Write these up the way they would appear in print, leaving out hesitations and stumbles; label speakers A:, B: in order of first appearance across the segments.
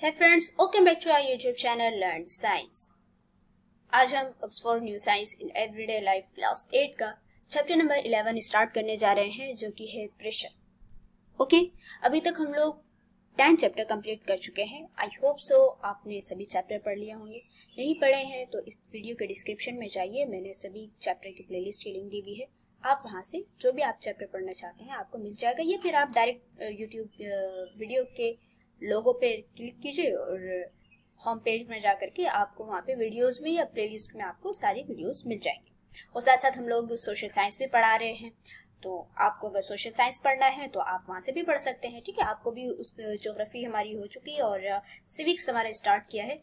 A: है friends, welcome back to our YouTube channel learn science. आज हम Oxford new science in everyday life class 8 का chapter number 11 start करने जा रहे हैं, जो कि है प्रेशर। अभी तक हम लोग 10 चैप्टर कंप्लीट कर चुके हैं। आई होप सो आपने सभी चैप्टर पढ़ लिए होंगे। नहीं पढ़े हैं तो इस वीडियो के डिस्क्रिप्शन में जाइए, मैंने सभी चैप्टर की प्लेलिस्ट की लिंक दी हुई है। आप वहां से जो भी आप चैप्टर पढ़ना चाहते हैं आपको मिल जाएगा, या फिर आप डायरेक्ट यूट्यूब वीडियो के लोगो पे क्लिक कीजिए और होम पेज में जाकर के आपको वहाँ पे वीडियोस में या प्लेलिस्ट में आपको सारी वीडियोस मिल जाएंगे। और साथ साथ हम लोग सोशल साइंस भी पढ़ा रहे हैं, तो आपको अगर सोशल साइंस पढ़ना है तो आप वहाँ से भी पढ़ सकते हैं। ठीक है, आपको भी उस ज्योग्राफी हमारी हो चुकी है और सिविक्स हमारा स्टार्ट किया है,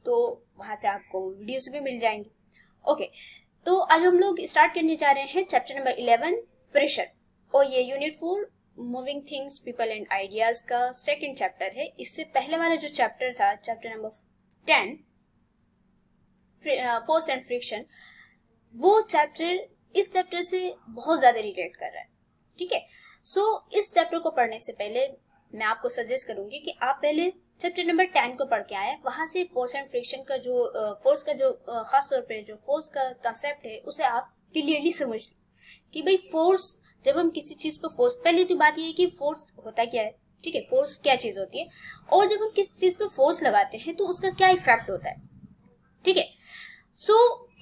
A: तो वहाँ से आपको वीडियोस भी मिल जाएंगी। ओके, तो आज हम लोग स्टार्ट करने जा रहे हैं चैप्टर नंबर 11 प्रेशर, और ये unit 4 moving things people and ideas का सेकंड चैप्टर है। इससे पहले वाला जो चैप्टर था, chapter number 10 force and friction, वो चैप्टर इस चैप्टर से बहुत ज्यादा रिलेट कर रहा है। ठीक है, सो इस चैप्टर को पढ़ने से पहले मैं आपको सजेस्ट करूंगी कि आप पहले चैप्टर नंबर 10 को पढ़ के आए। वहां से फोर्स एंड फ्रिक्शन का जो फोर्स का जो खास तौर पे जो फोर्स का कंसेप्ट है उसे आप क्लियरली समझ लें कि भाई फोर्स, जब हम किसी चीज पर फोर्स, पहले तो बात ये है कि फोर्स होता क्या है। ठीक है, फोर्स क्या चीज होती है, और जब हम किसी चीज पर फोर्स लगाते हैं तो उसका क्या इफेक्ट होता है। ठीक है, सो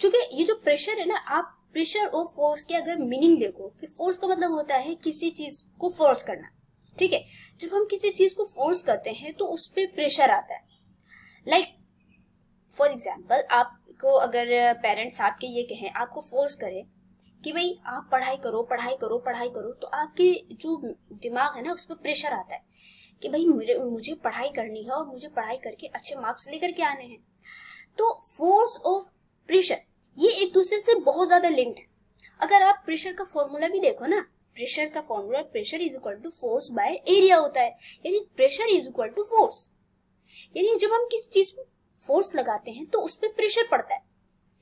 A: चूंकि ये जो प्रेशर है ना, आप प्रेशर और फोर्स के अगर मीनिंग देखो कि फोर्स का मतलब होता है किसी चीज को फोर्स करना। ठीक है, जब हम किसी चीज को फोर्स करते हैं तो उस पर प्रेशर आता है। लाइक फॉर एग्जाम्पल, आपको अगर पेरेंट्स आपके ये कहें, आपको फोर्स करें कि भाई आप पढ़ाई करो पढ़ाई करो पढ़ाई करो, तो आपके जो दिमाग है ना उस पर प्रेशर आता है कि भाई मुझे पढ़ाई करनी है और मुझे पढ़ाई करके अच्छे मार्क्स लेकर के आने हैं। तो फोर्स और प्रेशर ये एक दूसरे से बहुत ज्यादा लिंक्ड है। अगर आप प्रेशर का फॉर्मूला भी देखो ना, प्रेशर का formula pressure is equal to force by area होता है, यानी pressure is equal to force. यानी जब हम किसी चीज पर फोर्स लगाते हैं तो उस पर प्रेशर पड़ता है।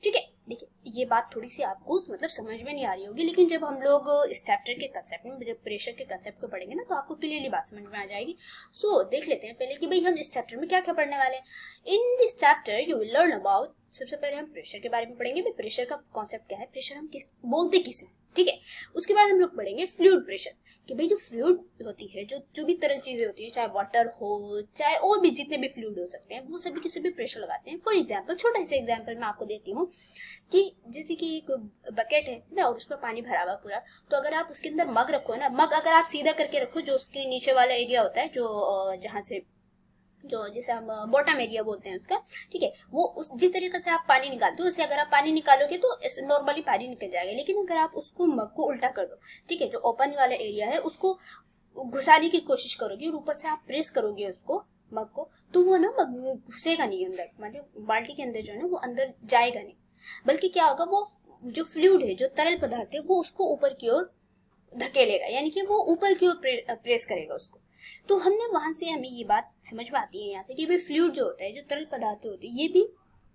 A: ठीक है, देखिए ये बात थोड़ी सी आपको मतलब समझ में नहीं आ रही होगी, लेकिन जब हम लोग इस चैप्टर के कंसेप्ट में, जब प्रेशर के कंसेप्ट को पढ़ेंगे ना, तो आपको क्लियरली बात समझ में आ जाएगी। सो देख लेते हैं पहले कि भाई हम इस चैप्टर में क्या क्या पढ़ने वाले हैं। In this chapter you will learn about, सबसे पहले हम प्रेशर के बारे में पढ़ेंगे। भाई प्रेशर का कॉन्सेप्ट क्या है, प्रेशर हम किस बोलते किसे। ठीक है, उसके बाद हम लोग पढ़ेंगे फ्लूइड प्रेशर, कि भाई जो फ्लूइड होती है, जो भी तरह चीजें होती है, चाहे वाटर हो चाहे और भी जितने भी फ्लूइड हो सकते हैं, वो सभी किसी भी प्रेशर लगाते हैं। फॉर एग्जाम्पल, छोटा सा एग्जाम्पल मैं आपको देती हूँ कि जैसे कि एक बकेट है ना और उसमें पानी भरा हुआ पूरा, तो अगर आप उसके अंदर मग रखो ना, मग अगर आप सीधा करके रखो, जो उसके नीचे वाला एरिया होता है, जो जहाँ से जो जिसे हम बॉटम एरिया बोलते हैं उसका, ठीक है, वो उस जिस तरीके से आप पानी निकालते हो, उससे अगर आप पानी निकालोगे तो नॉर्मली पानी निकल जाएगा। लेकिन अगर आप उसको मग को उल्टा कर दो, ठीक है, जो ओपन वाला एरिया है उसको घुसाने की कोशिश करोगे और ऊपर से आप प्रेस करोगे उसको मग को, तो वो ना मग घुसेगा नहीं अंदर, मतलब बाल्टी के अंदर जो है ना वो अंदर जाएगा नहीं, बल्कि क्या होगा, वो जो फ्लूइड है, जो तरल पदार्थ है, वो उसको ऊपर की ओर धकेलेगा, यानी कि वो ऊपर की ओर प्रेस करेगा उसको। तो हमने वहां से हमें ये बात समझ में आती है यहाँ से कि भाई फ्लूइड जो होता है, जो तरल पदार्थ होते हैं, ये भी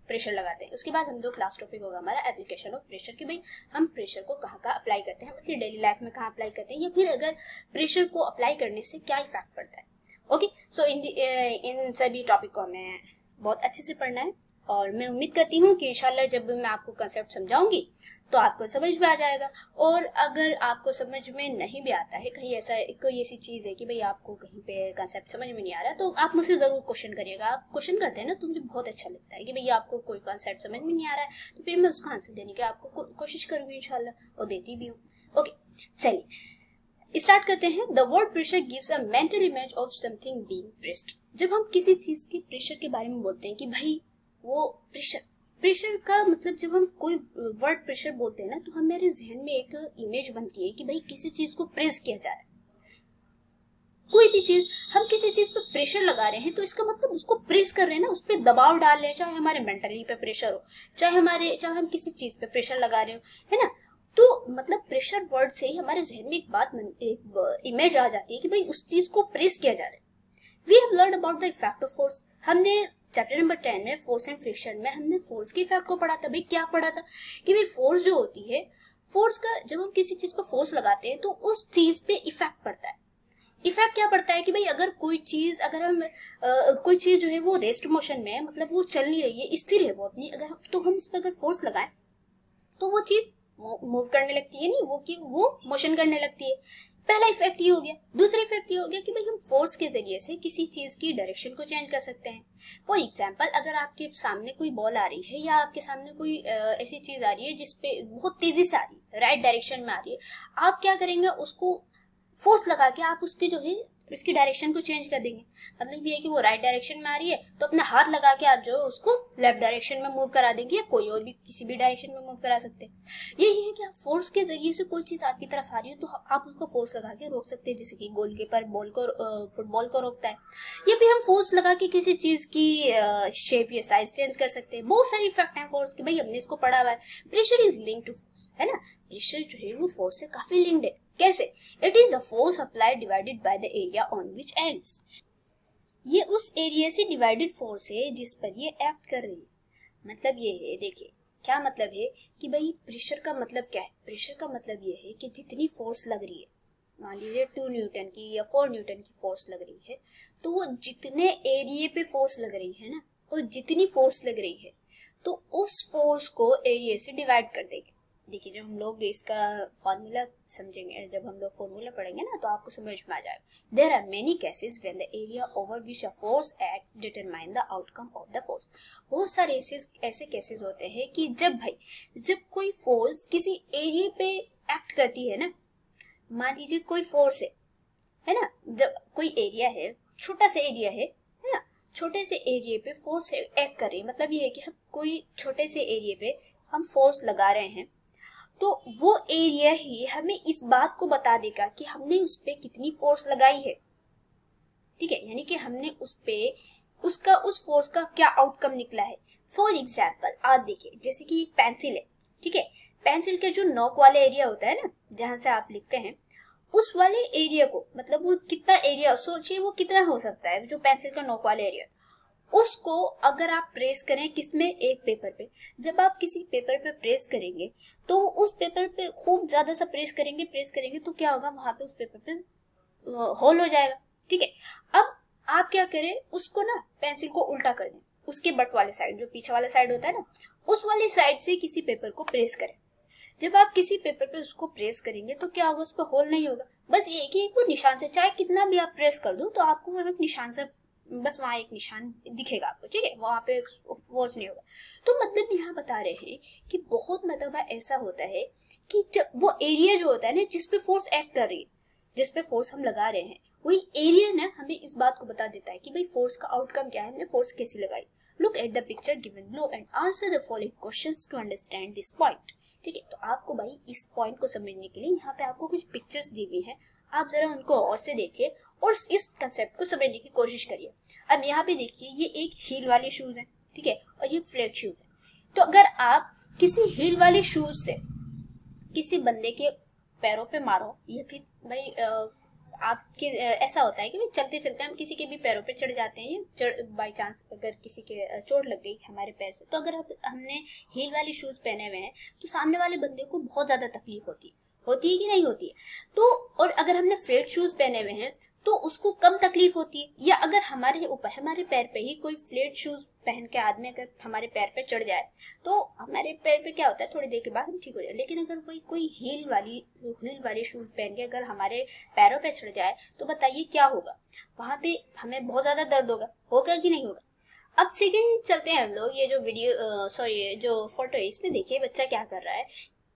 A: प्रेशर लगाते हैं। उसके बाद हम जो क्लास टॉपिक होगा हमारा एप्लीकेशन ऑफ प्रेशर, कि भाई हम प्रेशर को कहाँ कहाँ अप्लाई करते हैं, हम अपनी डेली लाइफ में कहाँ अप्लाई करते हैं, या फिर अगर प्रेशर को अप्लाई करने से क्या इफेक्ट पड़ता है। ओके, सो इन सभी टॉपिक को हमें बहुत अच्छे से पढ़ना है, और मैं उम्मीद करती हूँ कि इंशाल्लाह जब मैं आपको कंसेप्ट समझाऊंगी तो आपको समझ में आ जाएगा। और अगर आपको समझ में नहीं भी आता है, कहीं ऐसा कोई ऐसी चीज है कि भाई आपको कहीं पे कंसेप्ट समझ में नहीं आ रहा, तो आप मुझसे जरूर क्वेश्चन करिएगा। आप क्वेश्चन करते हैं ना तो मुझे बहुत अच्छा लगता है कि भाई आपको कोई कंसेप्ट समझ में नहीं आ रहा है, तो फिर मैं उसका आंसर देने की आपको कोशिश करूंगी इंशाल्लाह, और देती भी हूँ। ओके, चलिए स्टार्ट करते हैं। The word pressure gives a mental image of something being pressed. जब हम किसी चीज के प्रेशर के बारे में बोलते हैं कि भाई वो प्रेशर का मतलब, जब हम कोई वर्ड प्रेशर बोलते हैं ना, तो हमारे जहन में एक इमेज बनती है कि भाई किसी चीज को प्रेस किया जा रहा है। कोई भी चीज, हम किसी चीज पे प्रेशर लगा रहे हैं तो इसका मतलब उसको प्रेस कर रहे हैं ना, उस पर दबाव डाल रहे हैं, चाहे हमारे मेंटली पे प्रेशर हो, चाहे हम किसी चीज पे प्रेशर लगा रहे हो, है ना। तो मतलब प्रेशर वर्ड से ही हमारे जहन में एक इमेज आ जाती है कि भाई उस चीज को प्रेस किया जा रहा है। We have learn about the effect of force. हमने चैप्टर नंबर 10 में फोर्स एंड फ्रिक्शन में हमने फोर्स के इफेक्ट को पढ़ा था। भाई क्या पढ़ा था कि भाई फोर्स जो होती है, फोर्स का जब हम किसी चीज पर फोर्स लगाते हैं तो उस चीज पे इफेक्ट पड़ता है। इफेक्ट क्या पड़ता है कि भाई अगर कोई चीज, अगर हम कोई चीज जो है वो रेस्ट मोशन में है, मतलब वो चल नहीं रही है, स्थिर है वो अपनी, अगर तो हम उस पर अगर फोर्स लगाएं तो वो चीज मूव करने लगती है, नहीं वो कि वो मोशन करने लगती है। पहला इफेक्ट ये हो गया। दूसरा इफेक्ट ये हो गया कि भाई हम फोर्स के जरिए से किसी चीज की डायरेक्शन को चेंज कर सकते हैं। फॉर एग्जांपल, अगर आपके सामने कोई बॉल आ रही है या आपके सामने कोई ऐसी चीज आ रही है जिसपे बहुत तेजी से आ रही है, राइट डायरेक्शन में आ रही है, आप क्या करेंगे, उसको फोर्स लगा के आप उसके जो है इसकी डायरेक्शन को चेंज कर देंगे। मतलब ये है कि वो राइट डायरेक्शन में आ रही है तो अपना हाथ लगा के आप जो है उसको लेफ्ट डायरेक्शन में मूव करा देंगे, या कोई और भी किसी भी डायरेक्शन में मूव करा सकते हैं। यही है कि आप फोर्स के जरिए से कोई चीज आपकी तरफ आ रही है तो आप उसको फोर्स लगा के रोक सकते हैं, जैसे कि गोलकीपर बॉल को फुटबॉल को रोकता है, या फिर हम फोर्स लगा के किसी चीज की शेप या साइज चेंज कर सकते हैं। बहुत सारे इफेक्ट हैं फोर्स के, भाई हमने इसको पढ़ा हुआ है। Pressure is linked to force, है ना, प्रेशर जो है वो फोर्स से काफी लिंक्ड है। कैसे? It is the force applied divided by the area on which acts. ये उस एरिया से डिवाइडेड फोर्स है जिस पर ये एक्ट कर रही है। मतलब ये है, देखिए क्या मतलब है कि भाई प्रेशर का मतलब क्या है। प्रेशर का मतलब ये है कि जितनी फोर्स लग रही है, मान लीजिए 2 न्यूटन की या 4 न्यूटन की फोर्स लग रही है, तो वो जितने एरिया पे फोर्स लग रही है ना, और जितनी फोर्स लग रही है तो उस फोर्स को एरिया से डिवाइड कर देंगे। देखिए जब हम लोग इसका फॉर्मूला समझेंगे, जब हम लोग फॉर्मूला पढ़ेंगे ना, तो आपको समझ में आ जाएगा। There are many cases when the area over which a force acts determine the outcome of the force. बहुत सारे ऐसे केसेस होते हैं कि जब कोई फोर्स किसी एरिया पे एक्ट करती है ना, मान लीजिए कोई फोर्स है ना, जब कोई एरिया है, छोटा सा एरिया है ना, छोटे से एरिया पे फोर्स एक्ट कर रही है, मतलब ये है कि हम कोई छोटे से एरिया पे हम फोर्स लगा रहे हैं, तो वो एरिया ही हमें इस बात को बता देगा कि हमने उस पे कितनी फोर्स लगाई है। ठीक है, यानी कि हमने उस फोर्स का क्या आउटकम निकला है। फॉर एग्जाम्पल आप देखिए, जैसे कि पेंसिल है, ठीक है, पेंसिल के जो नोक वाले एरिया होता है ना, जहां से आप लिखते हैं, उस वाले एरिया को, मतलब वो कितना एरिया, सोचिए वो कितना हो सकता है, जो पेंसिल का नोक वाले एरिया, उसको अगर आप प्रेस करें किसमें, एक पेपर पे, जब आप किसी पेपर पे प्रेस करेंगे तो उस पेपर पे खूब ज्यादा सा प्रेस करेंगे तो क्या होगा, वहां पे उस पेपर पे होल हो जाएगा। ठीक है, अब आप क्या करें, उसको ना पेंसिल को उल्टा कर दें, उसके बट वाले साइड, जो पीछे वाला साइड होता है ना, उस वाले साइड से किसी पेपर को प्रेस करें। जब आप किसी पेपर पे उसको प्रेस करेंगे तो क्या होगा, उस पर होल नहीं होगा, बस एक ही वो निशान से, चाहे कितना भी आप प्रेस कर दो तो आपको वो निशान से, बस वहां एक निशान दिखेगा आपको, ठीक है, वहां पे फोर्स नहीं होगा। तो मतलब यहाँ बता रहे हैं कि बहुत मतलब ऐसा होता है कि जब वो एरिया जो होता है ना, जिसपे फोर्स एक्ट कर रही है, जिसपे फोर्स हम लगा रहे हैं, वही एरिया ना हमें इस बात को बता देता है कि भाई फोर्स का आउटकम क्या है, हमने फोर्स कैसे लगाई। Look at the picture given below and answer the following questions to understand this point. ठीक है, तो आपको भाई इस पॉइंट को समझने के लिए यहाँ पे आपको कुछ पिक्चर्स दी हुई है, आप जरा उनको और से देखिए और इस कंसेप्ट को समझने की कोशिश करिए। अब यहाँ पे देखिए, ये एक हील वाले शूज है, ठीक है, और ये फ्लैट शूज है। तो अगर आप किसी हील वाले शूज से किसी बंदे के पैरों पे मारो, या फिर भाई आपके ऐसा होता है कि भाई चलते चलते हम किसी के भी पैरों पे चढ़ जाते हैं, बाई चांस अगर किसी के चोट लग गई हमारे पैर से, तो अगर हमने हील वाले शूज पहने हुए हैं तो सामने वाले बंदे को बहुत ज्यादा तकलीफ होती है कि नहीं होती है। तो और अगर हमने फ्लैट शूज पहने हुए हैं तो उसको कम तकलीफ होती है। या अगर हमारे ऊपर, हमारे पैर पे ही कोई फ्लैट शूज पहन के आदमी अगर हमारे पैर पे चढ़ जाए तो हमारे पैर पे क्या होता है, थोड़ी देर के बाद हम ठीक हो जाए। लेकिन अगर कोई हील वाली शूज पहन के अगर हमारे पैरों पे चढ़ जाए तो बताइए क्या होगा, वहां पे हमें बहुत ज्यादा दर्द होगा कि नहीं होगा। अब सेकंड चलते हैं हम लोग, ये जो वीडियो जो फोटो है, इसमें देखिए बच्चा क्या कर रहा है।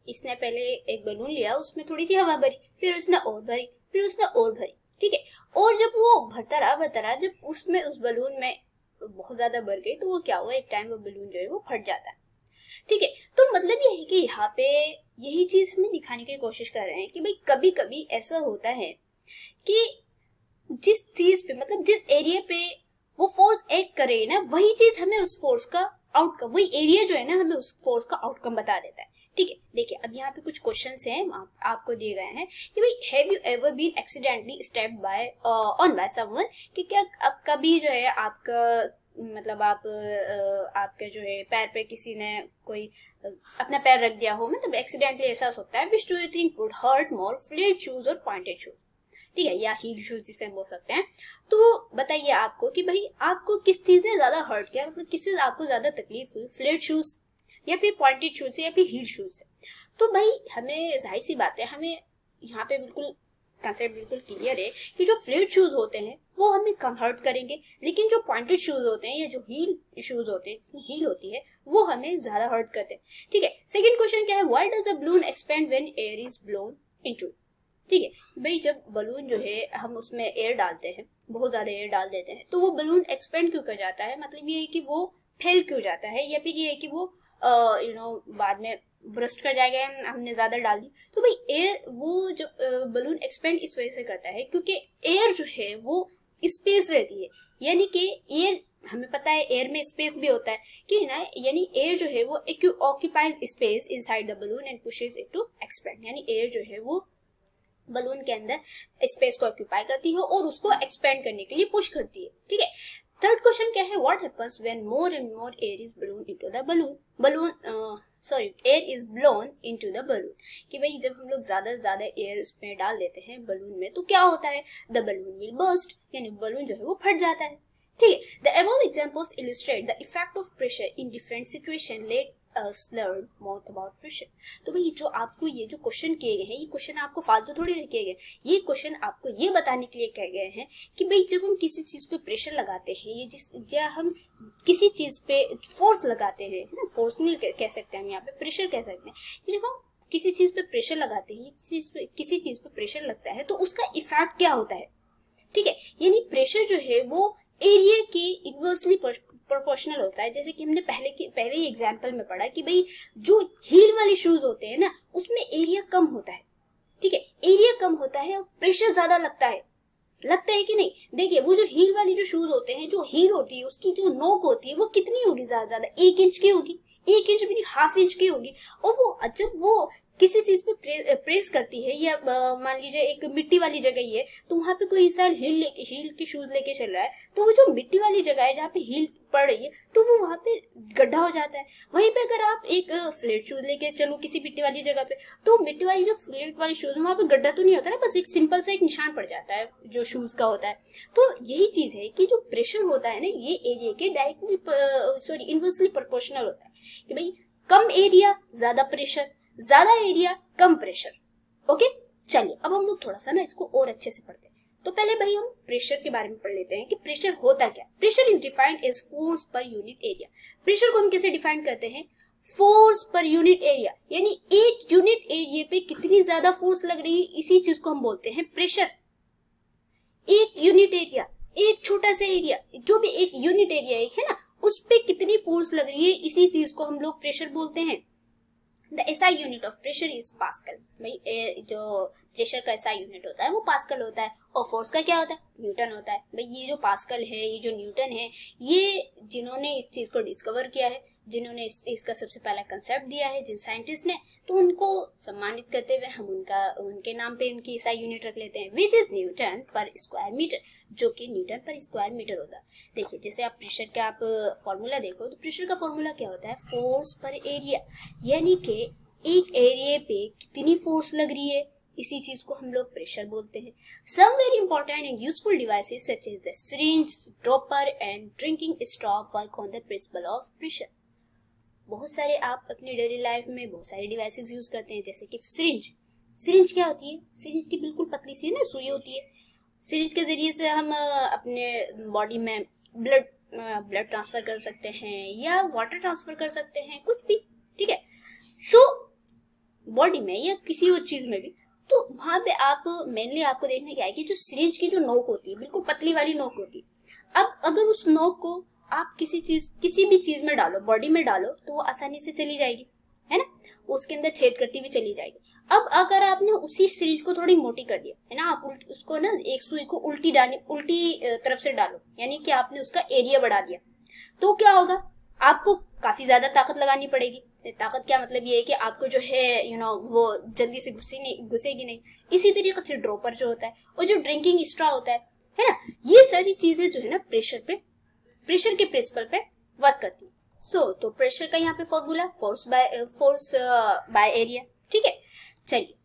A: इसने पहले एक बलून लिया, उसमें थोड़ी सी हवा भरी, फिर उसने और भरी, फिर उसने और भरी, ठीक है, और जब वो भरता रहा, जब उसमें उस बलून में बहुत ज्यादा भर गई तो वो क्या हुआ, एक टाइम वो बलून जो है वो फट जाता है। ठीक है, तो मतलब ये है कि यहाँ पे यही चीज हमें दिखाने की कोशिश कर रहे हैं कि भाई कभी कभी ऐसा होता है कि जिस चीज पे, मतलब जिस एरिया पे वो फोर्स एक्ट कर रही है ना, वही चीज हमें उस फोर्स का आउटकम, वही एरिया जो है ना, हमें उस फोर्स का आउटकम बता देता है। ठीक है, देखिए अब यहाँ पे कुछ क्वेश्चंस हैं आपको दिए गए हैं कि भाई have you ever been accidentally stepped by on by someone, कि क्या अब कभी जो है आपका, मतलब आपके जो है पैर पे किसी ने कोई अपना पैर रख दिया हो, मतलब एक्सीडेंटली ऐसा हो सकता है। Which do you think would hurt more, flat shoes और पॉइंटेड शूज, ठीक है, या हील शूज जिसे हम बोल सकते हैं। तो बताइए आपको कि भाई आपको किस चीज ने ज्यादा हर्ट किया, मतलब किस चीज आपको ज्यादा तकलीफ हुई, फ्लेट शूज या फिर पॉइंटेड शूज से या फिर हील शूज से। तो भाई हमें जाहिर सी बात है, हमें यहाँ पे बिल्कुल कंसेप्ट बिल्कुल क्लियर है कि जो फ्लेट शूज होते हैं वो हमें कम हर्ट करेंगे, लेकिन जो पॉइंटेड शूज होते हैं या जो हील शूज होते हैं जिसमें हील होती है वो हमें ज्यादा हर्ट करते हैं। ठीक है, सेकंड क्वेश्चन क्या है, why does a balloon expand when air is blown into. ठीक है भाई, जब बलून जो है हम उसमें एयर डालते हैं, बहुत ज्यादा एयर डाल देते हैं, तो वो बलून एक्सपेंड क्यों कर जाता है, मतलब ये है कि वो फैल क्यों जाता है, या फिर ये है कि वो बाद में ब्रस्ट कर जाएगा, हमने ज्यादा डाल दी। तो भाई एयर, वो जो बलून एक्सपेंड इस वजह से करता है क्योंकि एयर जो है वो स्पेस रहती है, यानी कि एयर, हमें पता है एयर में स्पेस भी होता है कि ना, यानी एयर जो है वो occupies space inside the balloon and pushes it to expand, यानी एयर जो है वो बलून के अंदर स्पेस को ऑक्यूपाई करती है और उसको एक्सपेंड करने के लिए पुश करती है। ठीक है, थर्ड क्वेश्चन क्या है, what happens when more and more air is blown into the air is blown into the balloon, कि भाई जब हम लोग ज्यादा से ज्यादा एयर उसमें डाल देते हैं बलून में तो क्या होता है, द बलून विल बर्स्ट, यानी बलून जो है वो फट जाता है। ठीक है, the above examples illustrate the effect of pressure in different situation, let us learn more about pressure. तो भाई जो आपको ये जो क्वेश्चन किए गए हैं, ये क्वेश्चन आपको फालतू थोड़ी नहीं किए गए, ये क्वेश्चन आपको ये बताने के लिए कहे गए हैं कि भाई जब हम किसी चीज पे प्रेशर लगाते हैं, या हम किसी चीज पे फोर्स लगाते हैं, ना फोर्स नहीं कह सकते हम, यहाँ पे प्रेशर कह सकते हैं, जब हम किसी चीज पे प्रेशर लगाते हैं, किसी चीज पे प्रेशर लगता है तो उसका इफेक्ट क्या होता है। ठीक है, यानी प्रेशर जो है वो एरिया के इनवर्सली प्रोपोर्शनल होता है। जैसे कि हमने पहले ही एग्जांपल में पढ़ा कि भाई जो हील वाले शूज होते हैं ना, उसमें एरिया कम होता है। ठीक है, एरिया कम होता है और प्रेशर ज्यादा लगता है कि नहीं। देखिए वो जो हील वाली जो शूज होते हैं, जो हील होती है उसकी जो नोक होती है वो कितनी होगी, ज्यादा 1 इंच की होगी, 1 इंच भी नहीं, ½ इंच की होगी। और वो जब वो किसी चीज पे प्रेस करती है, या मान लीजिए एक मिट्टी वाली जगह ही है, तो वहां पे कोई इंसान हील के शूज लेके चल रहा है, तो वो जो मिट्टी वाली जगह है जहाँ पे हील पड़ रही है, तो वो वहां पे गड्ढा हो जाता है। वहीं पे अगर आप एक फ्लैट शूज लेके चलो किसी मिट्टी वाली जगह पे, तो मिट्टी वाली जो फ्लैट वाली शूज है वहां पे गड्ढा तो नहीं होता ना, बस एक सिंपल सा एक निशान पड़ जाता है जो शूज का होता है। तो यही चीज है कि जो प्रेशर होता है ना, ये एरिया के डायरेक्टली इनवर्सली प्रोपोर्शनल होता है, कि भाई कम एरिया ज्यादा प्रेशर, ज्यादा एरिया कम प्रेशर। ओके, चलिए अब हम लोग थोड़ा सा ना इसको और अच्छे से पढ़ते हैं। तो पहले भाई हम प्रेशर के बारे में पढ़ लेते हैं कि प्रेशर होता क्या। Pressure is defined as force per unit area. Pressure को हम कैसे डिफाइन करते हैं, फोर्स पर यूनिट एरिया, यानी एक यूनिट एरिया पे कितनी ज्यादा फोर्स लग रही है, इसी चीज को हम बोलते हैं प्रेशर। एक यूनिट एरिया, एक छोटा सा एरिया, जो भी एक यूनिट एरिया एक है ना, उस पे कितनी फोर्स लग रही है, इसी चीज को हम लोग प्रेशर बोलते हैं। The SI unit of pressure is Pascal। भाई जो प्रेशर का SI यूनिट होता है वो पास्कल होता है, और फोर्स का क्या होता है, न्यूटन होता है। भाई ये जो पास्कल है, ये जो न्यूटन है, ये जिन्होंने इस चीज को डिस्कवर किया है, जिन्होंने इस चीज का सबसे पहला कंसेप्ट दिया है, जिन साइंटिस्ट ने, तो उनको सम्मानित करते हुए हम उनके नाम पे इनकी SI यूनिट रख लेते हैं, विच इज न्यूटन पर स्क्वायर मीटर, जो कि न्यूटन पर स्क्वायर मीटर होता है। देखिए जैसे आप प्रेशर का आप फॉर्मूला देखो, तो प्रेशर का फॉर्मूला क्या होता है, फोर्स पर एरिया, यानी कि एक एरिया पे कितनी फोर्स लग रही है, इसी चीज को हम लोग प्रेशर बोलते हैं। Some very important and useful devices such as the syringe, dropper and drinking straw work on the principle of pressure. बहुत सारे आप अपनी डेली लाइफ में बहुत सारे डिवाइसेस यूज करते हैं, जैसे कि सिरिंज। सिरिंज क्या होती है, सिरिंज की बिल्कुल पतली सी ना सुई होती है, सिरिंज के जरिए से हम अपने बॉडी में ब्लड ट्रांसफर कर सकते हैं या वाटर ट्रांसफर कर सकते हैं, कुछ भी। ठीक है, सो बॉडी में या किसी और चीज में भी, तो वहां पे आप मेनली आपको देखने क्या है कि जो सिरिंज की जो नोक होती है, बिल्कुल पतली वाली नोक होती है। अब अगर उस नोक को आप किसी भी चीज में डालो, बॉडी में डालो, तो वो आसानी से चली जाएगी, है ना, उसके अंदर छेद करती हुई चली जाएगी। अब अगर आपने उसी सिरिंज को थोड़ी मोटी कर दिया, है ना, आप उसको ना एक सुई को उल्टी तरफ से डालो, यानी कि आपने उसका एरिया बढ़ा दिया, तो क्या होगा, आपको काफी ज्यादा ताकत लगानी पड़ेगी। ताकत क्या मतलब ये है कि आपको जो है वो जल्दी से घुसेगी नहीं। इसी तरीके से ड्रॉपर जो होता है और जो ड्रिंकिंग स्ट्रॉ होता है ना, ये सारी चीजें जो है ना प्रेशर के प्रिंसिपल पे वर्क करती है। तो प्रेशर का यहाँ पे फॉर्मूला फोर्स बाय एरिया। ठीक है, चलिए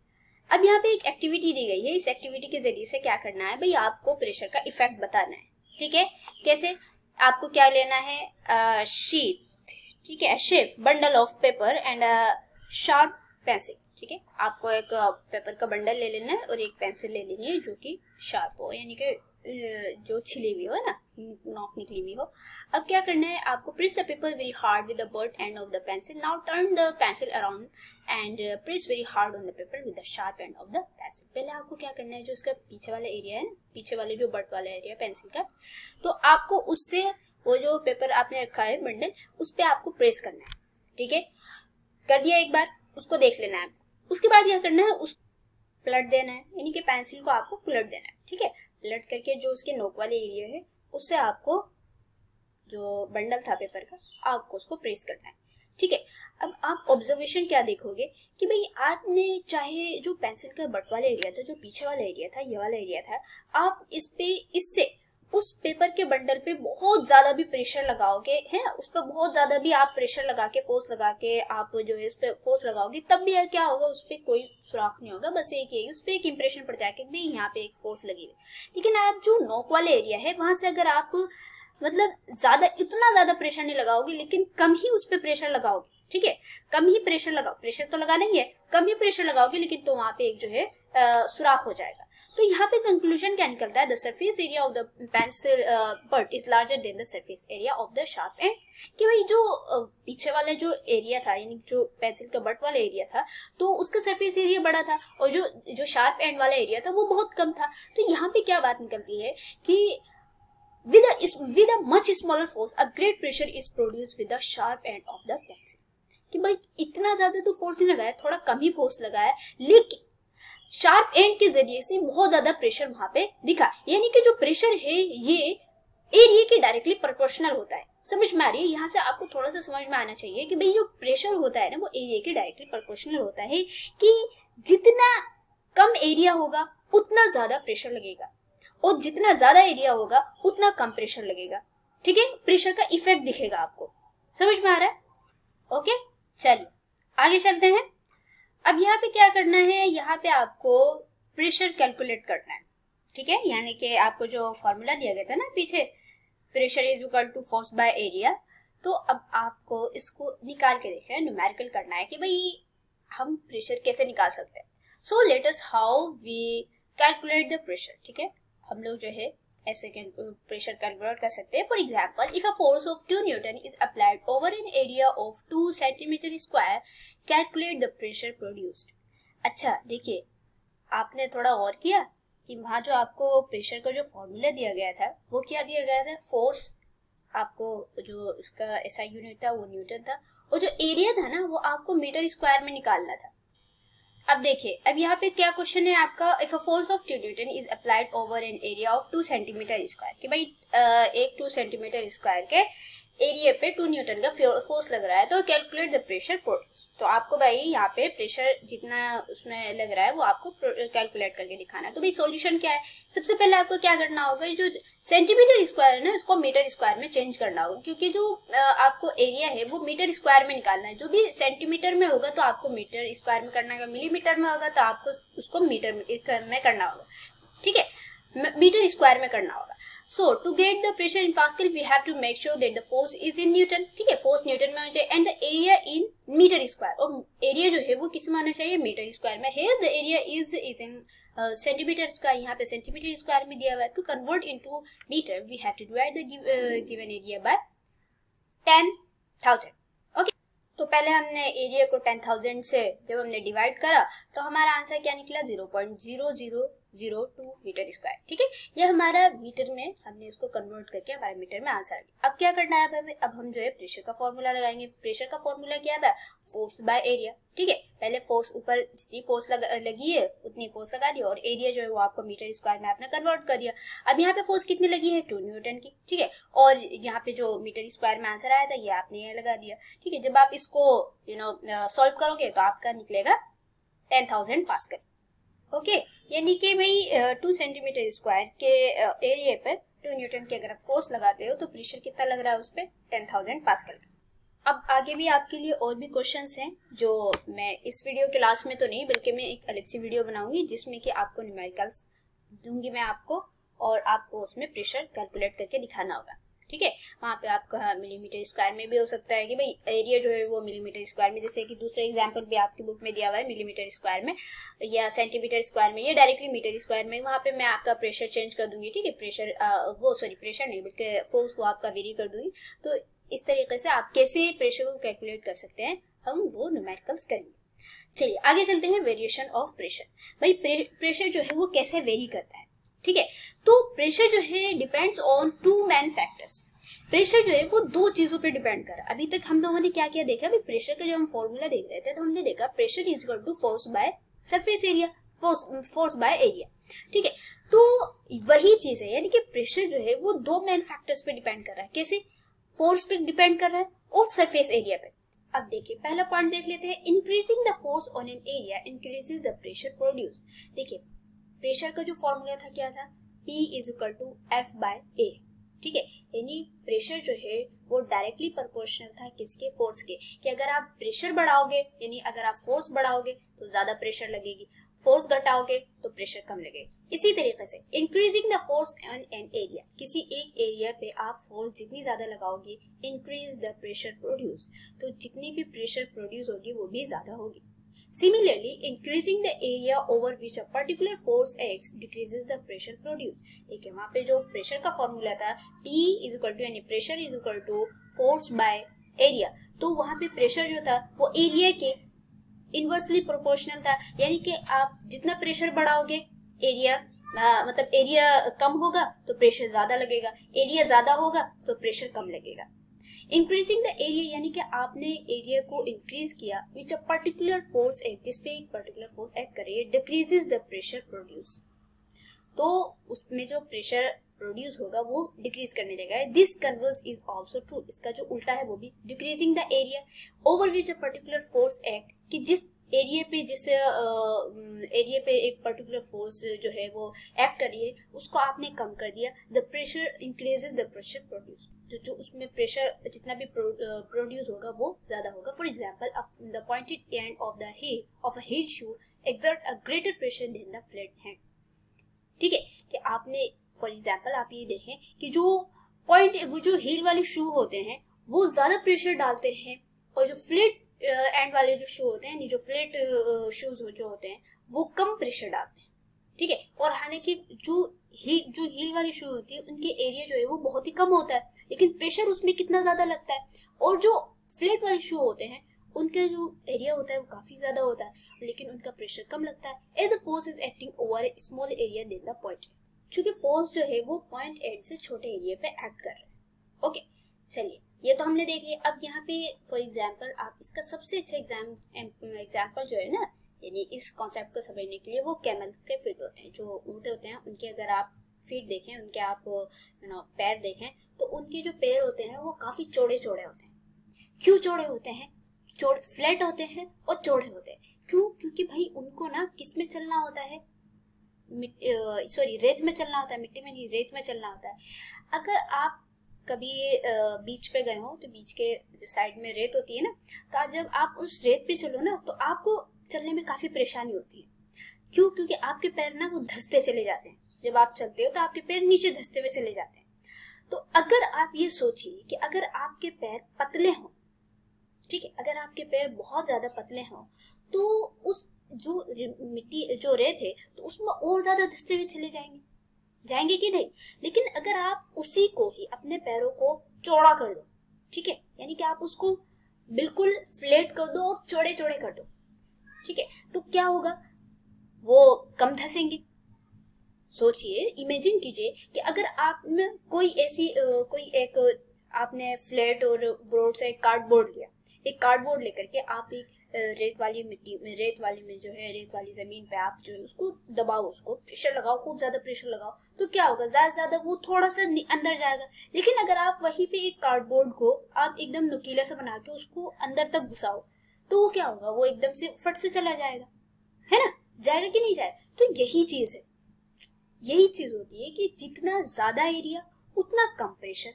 A: अब यहाँ पे एक एक्टिविटी दी गई है, इस एक्टिविटी के जरिए से क्या करना है भाई, आपको प्रेशर का इफेक्ट बताना है। ठीक है, कैसे? आपको क्या लेना है, शीट, ठीक है, chef, bundle of paper and sharp pencil. ठीक है, आपको एक पेपर का बंडल ले लेना है और एक पेंसिल ले लेनी है जो कि शार्प हो, यानी कि जो छिली हुई हो ना, नोक निकली हुई हो। अब क्या करना है, आपको press the paper very hard with the blunt end of the pencil. Now turn the pencil around and press very hard on the paper with the sharp end of the pencil. पहले आपको क्या करना है, जो उसका पीछे वाला area है ना, पीछे वाले जो बर्ट वाला एरिया पेंसिल का, तो आपको उससे वो जो पेपर आपने रखा है बंडल, उस पर आपको प्रेस करना है। ठीक है, कर दिया एक बार, उसको देख लेना है। उसके बाद क्या करना है, उस पलट देना है, यानी कि पेंसिल को आपको पलट देना है। ठीक है, पलट करके जो उसके नोक वाले एरिया है उससे आपको जो बंडल था पेपर का, आपको उसको प्रेस करना है। ठीक है, अब आप ऑब्जर्वेशन क्या देखोगे कि भाई आपने चाहे जो पेंसिल का बट वाला एरिया था, जो पीछे वाला एरिया था, ये वाला एरिया था, आप इस पे इससे उस पेपर के बंडल पे बहुत ज्यादा भी प्रेशर लगाओगे, है ना, उस पर बहुत ज्यादा भी आप प्रेशर लगा के, फोर्स लगा के आप जो है उस पर फोर्स लगाओगे, तब भी क्या होगा, उस पर कोई सुराख नहीं होगा, बस एक ही उस पर एक इंप्रेशन पड़ जाएगा कि भाई यहाँ पे एक फोर्स लगी है। लेकिन आप जो नोक वाले एरिया है वहां से अगर आप मतलब इतना ज्यादा प्रेशर नहीं लगाओगे, लेकिन कम ही उस पर प्रेशर लगाओगे, ठीक है, कम ही प्रेशर लगाओ, प्रेशर तो लगाना ही है, कम ही प्रेशर लगाओगे, लेकिन तो वहां पे एक जो है सुराख हो जाएगा। तो यहाँ पे कंक्लूजन क्या निकलता है, the surface area of the pencil but is larger than the surface area of the sharp and, कि भाई जो पीछे वाला जो एरिया था, यानी जो पेंसिल का बट वाला एरिया था, तो उसका सरफेस एरिया बड़ा था और जो शार्प एंड वाला एरिया था वो बहुत कम था। तो यहाँ पे क्या बात निकलती है कि with a much smaller force a great pressure is produced with the sharp end of the pencil, कि भाई इतना ज्यादा तो फोर्स नहीं लगाया, थोड़ा कम ही फोर्स लगाया, लेकिन शार्प एंड के जरिए से बहुत ज्यादा प्रेशर वहां पे दिखा। यानी कि जो प्रेशर है ये एरिया के डायरेक्टली प्रोपोर्शनल होता है। समझ में आ रही है? यहाँ से आपको थोड़ा सा समझ में आना चाहिए कि भाई जो प्रेशर होता है ना, वो एरिया के डायरेक्टली प्रोपोर्शनल होता है, कि जितना कम एरिया होगा उतना ज्यादा प्रेशर लगेगा और जितना ज्यादा एरिया होगा उतना कम प्रेशर लगेगा। ठीक है, प्रेशर का इफेक्ट दिखेगा आपको। समझ में आ रहा है? ओके, चलिए आगे चलते हैं। अब यहाँ पे क्या करना है, यहाँ पे आपको प्रेशर कैलकुलेट करना है। ठीक है, यानी कि आपको जो फॉर्मूला दिया गया था ना पीछे, pressure is equal to force by area, तो अब आपको इसको निकाल के देखना है, न्यूमेरिकल करना है कि भाई हम प्रेशर कैसे निकाल सकते हैं। So let us how we calculate the pressure. ठीक है, हम लोग जो है ऐसे प्रेशर कैलकुलेट कर सकते हैं। For example, if a force of 2 Newton is applied over an area of 2 centimetre square, calculate the pressure produced. अच्छा देखिए, आपने थोड़ा और किया कि वहां जो आपको प्रेशर का जो फॉर्मूला दिया गया था वो क्या दिया गया था, फोर्स, आपको जो उसका ऐसा यूनिट था वो न्यूटन था, और जो एरिया था ना वो आपको मीटर स्क्वायर में निकालना था। अब देखिए, अब यहाँ पे क्या क्वेश्चन है आपका, if a force of 2 Newton is applied over an area of 2 centimetre square, कि भाई एक 2 सेंटीमीटर स्क्वायर के एरिया पे 2 न्यूटन का फोर्स लग रहा है, तो कैलकुलेट द प्रेशर प्रोड्यूस्ड। तो आपको भाई यहाँ पे प्रेशर जितना उसमें लग रहा है वो आपको कैलकुलेट करके दिखाना है। तो भाई सॉल्यूशन क्या है, सबसे पहले आपको क्या करना होगा, जो सेंटीमीटर स्क्वायर है ना उसको मीटर स्क्वायर में चेंज करना होगा, क्योंकि जो आपको एरिया है वो मीटर स्क्वायर में निकालना है। जो भी सेंटीमीटर में होगा तो आपको मीटर स्क्वायर में करना होगा, मिलीमीटर में होगा तो आपको उसको मीटर में करना होगा। ठीक है, मीटर स्क्वायर में करना होगा। So to get the pressure in Pascal, we have to make sure that the force is in Newton. ठीक है, फोर्स न्यूटन में होना चाहिए, and the area in metre square, और एरिया जो है वो किस में होना चाहिए, मीटर स्क्वायर में। Here the area is in centimetre square, यहाँ पे सेंटीमीटर स्क्वायर में दिया हुआ है। To convert into meter, we have to divide the given area by 10,000. Okay, तो पहले हमने एरिया को 10,000 से जब हमने डिवाइड करा तो हमारा आंसर क्या निकला, 0.0002 मीटर स्क्वायर। ठीक है, ये हमारा मीटर में, हमने इसको कन्वर्ट करके हमारे मीटर में आंसर आ गया। अब क्या करना है हमें, अब हम जो है प्रेशर का फॉर्मूला लगाएंगे। प्रेशर का फॉर्मूला क्या था, फोर्स बाय एरिया। ठीक है, पहले फोर्स ऊपर जितनी फोर्स लगी है उतनी फोर्स लगा दी, और एरिया जो है वो आपको मीटर स्क्वायर में आपने कन्वर्ट कर दिया। अब यहाँ पे फोर्स कितनी लगी है, 2 न्यूटन की। ठीक है, और यहाँ पे जो मीटर स्क्वायर में आंसर आया था ये आपने यहाँ लगा दिया। ठीक है, जब आप इसको सॉल्व करोगे तो आपका निकलेगा 10,000 पास्कल। ओके, यानी कि भाई 2 सेंटीमीटर स्क्वायर के एरिया पर 2 न्यूटन के अगर आप फोर्स लगाते हो तो प्रेशर कितना लग रहा है उस पर, 10,000 पास्कल का। अब आगे भी आपके लिए और भी क्वेश्चंस हैं जो मैं इस वीडियो के लास्ट में तो नहीं, बल्कि मैं एक अलग सी वीडियो बनाऊंगी जिसमें कि आपको न्यूमेरिकल्स दूंगी मैं आपको, और आपको उसमें प्रेशर कैलकुलेट करके दिखाना होगा। ठीक है, वहां पे आपका मिलीमीटर स्क्वायर में भी हो सकता है कि भाई एरिया जो है वो मिलीमीटर स्क्वायर में, जैसे कि दूसरा एग्जांपल भी आपकी बुक में दिया हुआ है मिलीमीटर स्क्वायर में या सेंटीमीटर स्क्वायर में या डायरेक्टली मीटर स्क्वायर में, वहां पे मैं आपका प्रेशर चेंज कर दूंगी। ठीक है, प्रेशर प्रेशर नहीं बल्कि फोर्स वो आपका वेरी कर दूंगी। तो इस तरीके से आप कैसे प्रेशर को कैलकुलेट कर सकते हैं, हम वो न्यूमेरिकल्स करेंगे। चलिए आगे चलते हैं, वेरिएशन ऑफ प्रेशर। भाई प्रेशर जो है वो कैसे वेरी करता है। ठीक है, तो प्रेशर जो है depends on two main factors. Pressure जो है वो दो चीजों पे डिपेंड कर रहा है। अभी तक हम लोगों ने क्या क्या देखा, अभी प्रेशर का जब हम फॉर्मूला देख रहे थे तो हमने देखा pressure is equal to force by surface area, force by area. ठीक है, तो वही चीज है, यानी कि प्रेशर जो है वो दो मेन फैक्टर्स पे डिपेंड कर रहा है। कैसे? फोर्स पे डिपेंड कर रहा है और सरफेस एरिया पे। अब देखिए पहला पॉइंट देख लेते हैं, increasing the force on an area increases the pressure produce. देखिए प्रेशर का जो फॉर्मूला था क्या था, P is equal to F by A। ठीक है, यानी प्रेशर जो है वो डायरेक्टली प्रोपोर्शनल था किसके, फोर्स के, कि अगर आप प्रेशर बढ़ाओगे यानी अगर आप फोर्स बढ़ाओगे तो ज्यादा प्रेशर लगेगी, फोर्स घटाओगे तो प्रेशर कम लगेगा। इसी तरीके से increasing the force on an area, किसी एक एरिया पे आप फोर्स जितनी ज्यादा लगाओगे इंक्रीज द प्रेशर प्रोड्यूस, तो जितनी भी प्रेशर प्रोड्यूस होगी वो भी ज्यादा होगी। Similarly, increasing the area over which a particular force acts decreases the pressure produced। देखिए वहां पे जो प्रेशर का फॉर्मूला था P इज इक्वल टू यानी pressure is equal to force by area, तो वहां पे प्रेशर जो था वो एरिया के इनवर्सली प्रोपोर्शनल था, यानी कि आप जितना प्रेशर बढ़ाओगे एरिया मतलब एरिया कम होगा तो प्रेशर ज्यादा लगेगा, एरिया ज्यादा होगा तो प्रेशर कम लगेगा। इंक्रीजिंग द एरिया यानी कि आपने एरिया को इंक्रीज किया विच अ पर्टिकुलर फोर्स एक्ट, जिसपे एक पर्टिकुलर फोर्स एक्ट कर रही है, डिक्रीजेस द प्रेशर प्रोड्यूस, तो उसमें जो प्रेशर प्रोड्यूस होगा वो डिक्रीज करने लगेगा। This converse is also true, इसका जो उल्टा है वो भी। Decreasing the area over which a particular force act, कि जिस एरिया पे एक पर्टिकुलर फोर्स जो है वो एक्ट कर रही है उसको आपने कम कर दिया, the pressure increases the pressure produce, तो जो उसमें प्रेशर जितना भी प्रोड्यूस होगा वो ज्यादा होगा। For example the pointed end of the heel of a heel shoe exert a greater pressure than the flat hand. ठीक है, कि आपने फॉर एग्जांपल आप ये देखें कि वो जो हील वाले शू होते हैं वो ज्यादा प्रेशर डालते हैं, और जो फ्लैट एंड वाले जो शू होते हैं, जो फ्लैट शूज जो होते हैं वो कम प्रेशर डालते हैं। ठीक है, और हालांकि जो हील वाली शू होती है उनके एरिया जो है वो बहुत ही कम होता है, लेकिन प्रेशर उसमें कितना ज्यादा लगता है, और जो फ्लैट वाले शू होते हैं उनका जो एरिया होता है वो काफी ज्यादा होता है, लेकिन उनका प्रेशर कम लगता है। As the force is acting over a small area than the point, क्योंकि फोर्स जो है वो पॉइंट एंड से छोटे एरिया पे एक्ट कर रहा है। ओके, चलिए ये तो हमने देख लिया। अब यहाँ पे फॉर एग्जाम्पल आप इसका सबसे अच्छा एग्जाम्पल जो है ना, यानी इस कॉन्सेप्ट को समझने के लिए, वो कैमल्स के फीट होते हैं, जो ऊँट होते हैं उनके अगर आप फीट देखें, उनके आप पैर देखें, तो उनके जो पैर होते हैं वो काफी चौड़े चौड़े होते हैं। क्यों चौड़े होते हैं? फ्लैट होते हैं और चौड़े होते हैं। क्यों? क्योंकि भाई उनको ना किस में चलना होता है, रेत में चलना होता है, मिट्टी में नहीं, रेत में चलना होता है। अगर आप कभी बीच पे गए हो तो बीच के जो साइड में रेत होती है ना, तो आज जब आप उस रेत पे चलो ना तो आपको चलने में काफी परेशानी होती है। क्यों? क्योंकि आपके पैर ना वो धंसते चले जाते हैं, जब आप चलते हो तो आपके पैर नीचे धंसते हुए चले जाते हैं। तो अगर आप ये सोचिए कि अगर आपके पैर पतले हों, ठीक है, अगर आपके पैर बहुत ज्यादा पतले हों तो उस जो मिट्टी जो रेत है तो उसमें और ज्यादा धंसते हुए चले जाएंगे कि नहीं। लेकिन अगर आप उसी को ही अपने पैरों को चौड़ा कर दो, ठीक है, यानी कि आप उसको बिल्कुल फ्लैट कर दो और चौड़े चौड़े कर दो, ठीक है, तो क्या होगा, वो कम धंसेंगे। सोचिए, इमेजिन कीजिए कि अगर आप में कोई एक आपने फ्लैट और ब्रॉड से कार्डबोर्ड लिया, एक कार्डबोर्ड लेकर के आप एक रेत वाली जमीन पे आप जो है उसको दबाओ, उसको प्रेशर लगाओ, खूब ज्यादा प्रेशर लगाओ, तो क्या होगा, ज्यादा वो थोड़ा सा अंदर जाएगा। लेकिन अगर आप वहीं पे एक कार्डबोर्ड को आप एकदम नुकीला सा बना के उसको अंदर तक घुसाओ, तो वो क्या होगा, वो एकदम से फट से चला जाएगा, है ना, जाएगा कि नहीं जाएगा। तो यही चीज होती है कि जितना ज्यादा एरिया उतना कम प्रेशर,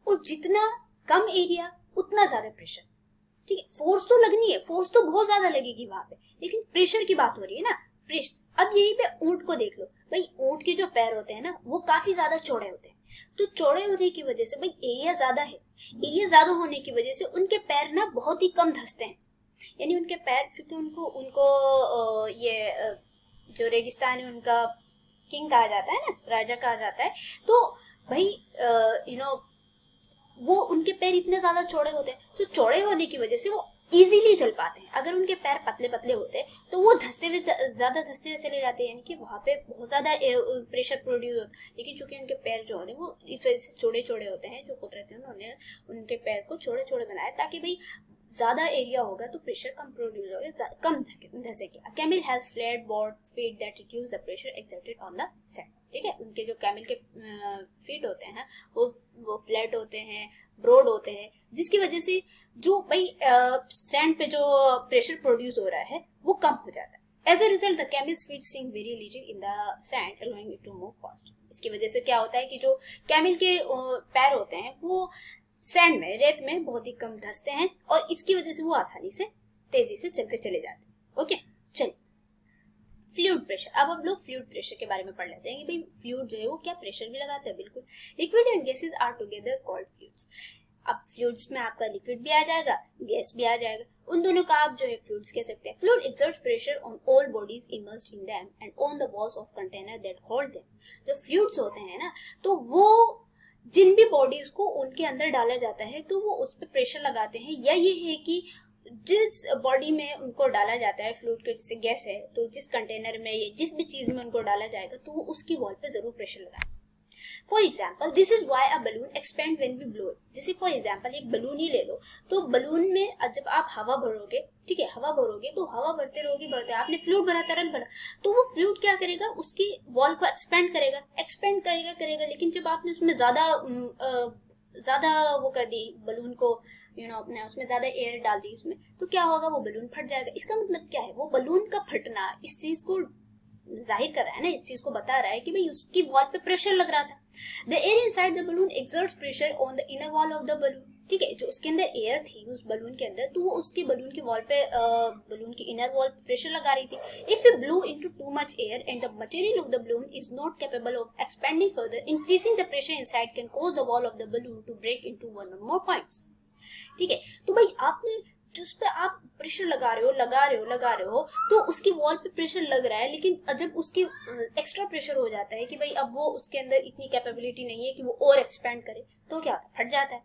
A: और जितना कम एरिया उतना ज्यादा प्रेशर। ठीक है, फोर्स तो लगनी है, फोर्स तो बहुत ज्यादा लगेगी वहां पे, लेकिन प्रेशर की बात हो रही है ना, प्रेशर। अब यहीं पे ऊंट को देख लो भाई, ऊंट के जो पैर होते हैं ना वो काफी ज्यादा चौड़े होते हैं, तो चौड़े होने की वजह से भाई एरिया ज्यादा है, एरिया ज्यादा होने की वजह से उनके पैर ना बहुत ही कम धंसते हैं, यानी उनके पैर, चूंकि उनको उनको ये जो रेगिस्तान है उनका किंग कहा जाता है ना, राजा कहा जाता है, तो भाई वो उनके पैर इतने ज्यादा चौड़े होते हैं, तो चौड़े होने की वजह से वो इजीली चल पाते हैं। अगर उनके पैर पतले पतले होते तो वो ज्यादा धंसते हुए चले जाते हैं, यानी कि वहां पे बहुत ज्यादा प्रेशर प्रोड्यूस होता है। लेकिन चूंकि उनके पैर जो होते हैं वो इस वजह से चौड़े चौड़े होते हैं, जो कुदरत है उन्होंने उनके पैर को चौड़े चौड़े बनाया ताकि भाई ज्यादा एरिया होगा तो प्रेशर कम प्रोड्यूस होगा, कम धंसेगा। Camel has flat broad feet that reduce the pressure exerted on the sand. ठीक है, उनके जो कैमल के फीट होते हैं वो फ्लैट होते हैं, ब्रॉड होते हैं, जिसकी वजह से जो भाई सैंड पे जो प्रेशर प्रोड्यूस हो रहा है वो कम हो जाता है। As a result the camels feet sink very little in the sand allowing it to move fast. इसकी वजह से क्या होता है कि जो कैमल के पैर होते हैं वो सैंड में, रेत में बहुत ही कम धंसते हैं और इसकी वजह से वो आसानी से तेजी से चलते चले जाते हैं। ओके, चलिए फ्लूइड प्रेशर। अब हम लोग फ्लूइड प्रेशर के बारे में पढ़ लेते हैं कि भाई फ्लूइड जो है वो क्या प्रेशर भी लगाता है। बिल्कुल, liquid and gases are together called fluids. अब फ्लूइड्स में आपका लिक्विड भी आ जाएगा, गैस भी आ जाएगा, उन दोनों का आप जो है फ्लूइड्स कह सकते हैं। Fluid exerts pressure on all bodies immersed in them and on the walls of container that hold them. जो फ्लूइड्स होते हैं ना, तो वो जिन भी बॉडीज को उनके अंदर डाला जाता है तो वो उस पर प्रेशर लगाते हैं, या ये है कि जिस बॉडी में उनको डाला जाता है फ्लूइड के, जैसे गैस है तो जिस कंटेनर में या जिस भी चीज में उनको डाला जाएगा तो वो उसकी वॉल पे जरूर प्रेशर लगाए। For example this is why a balloon expand when we blow it. जैसे फॉर एग्जाम्पल एक बलून ही ले लो, तो बलून में जब आप हवा भरोगे, ठीक है, हवा भरोगे तो हवा भरते रहोगे, आपने फ्लूइड भरा, तरल भरा, तो वो फ्लूइड क्या करेगा, उसकी वॉल को एक्सपेंड करेगा, लेकिन जब आपने उसमें ज्यादा वो कर दी बलून को, अपने उसमें ज्यादा एयर डाल दी उसमें, तो क्या होगा, वो बलून फट जाएगा। इसका मतलब क्या है, वो बलून का फटना इस चीज को जाहिर कर रहा है ना, इस चीज को बता रहा है कि भाई उसकी वॉल पे प्रेशर लग रहा था। The air inside the balloon exerts pressure on the inner wall of the balloon. ठीक है, जो उसके अंदर एयर थी उस बलून के अंदर, तो वो उसकी बलून की वॉल पे, बलून की इनर वॉल पे प्रेशर लगा रही थी। If you blow into too much air and the material of the balloon is not capable of expanding further, increasing the pressure inside can cause the wall of the balloon to break into one or more points. ठीक है, तो भाई आपने जिस पे आप pressure लगा रहे हो तो उसकी वॉल पे प्रेशर लग रहा है, लेकिन जब उसकी एक्स्ट्रा प्रेशर हो जाता है कि भाई अब वो उसके अंदर इतनी कैपेबिलिटी नहीं है कि वो और एक्सपेंड करे, तो क्या होता है, फट जाता है।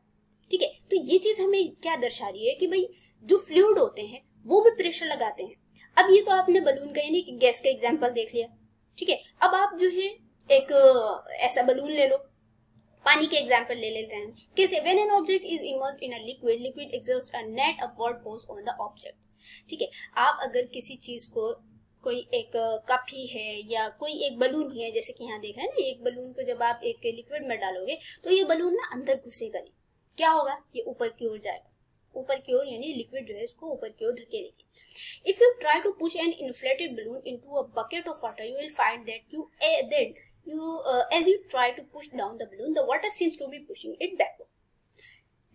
A: ठीक है, तो ये चीज हमें क्या दर्शा रही है कि भाई जो फ्लूइड होते हैं वो भी प्रेशर लगाते हैं। अब ये तो आपने बलून का यानी कि गैस का एग्जाम्पल देख लिया। ठीक है, अब आप जो है एक ऐसा बलून ले लो, पानी के एग्जाम्पल ले लेते हैं। कैसे, when an object is immersed in a liquid exerts a net upward force on the object. ठीक है, आप अगर किसी चीज को, कोई एक कप ही है या कोई एक बलून ही है, जैसे कि यहाँ देख रहे हैं ना, एक बलून को जब आप एक लिक्विड में डालोगे तो ये बलून ना अंदर घुसेगा नहीं, क्या होगा, ये ऊपर की ओर जाएगा, ऊपर की ओर, यानी लिक्विड जो है इसको ऊपर की ओर धकेलेगी। If you try to push an inflated balloon into a bucket of water, you will find that as you try to push down the balloon, the water seems to be pushing it backward.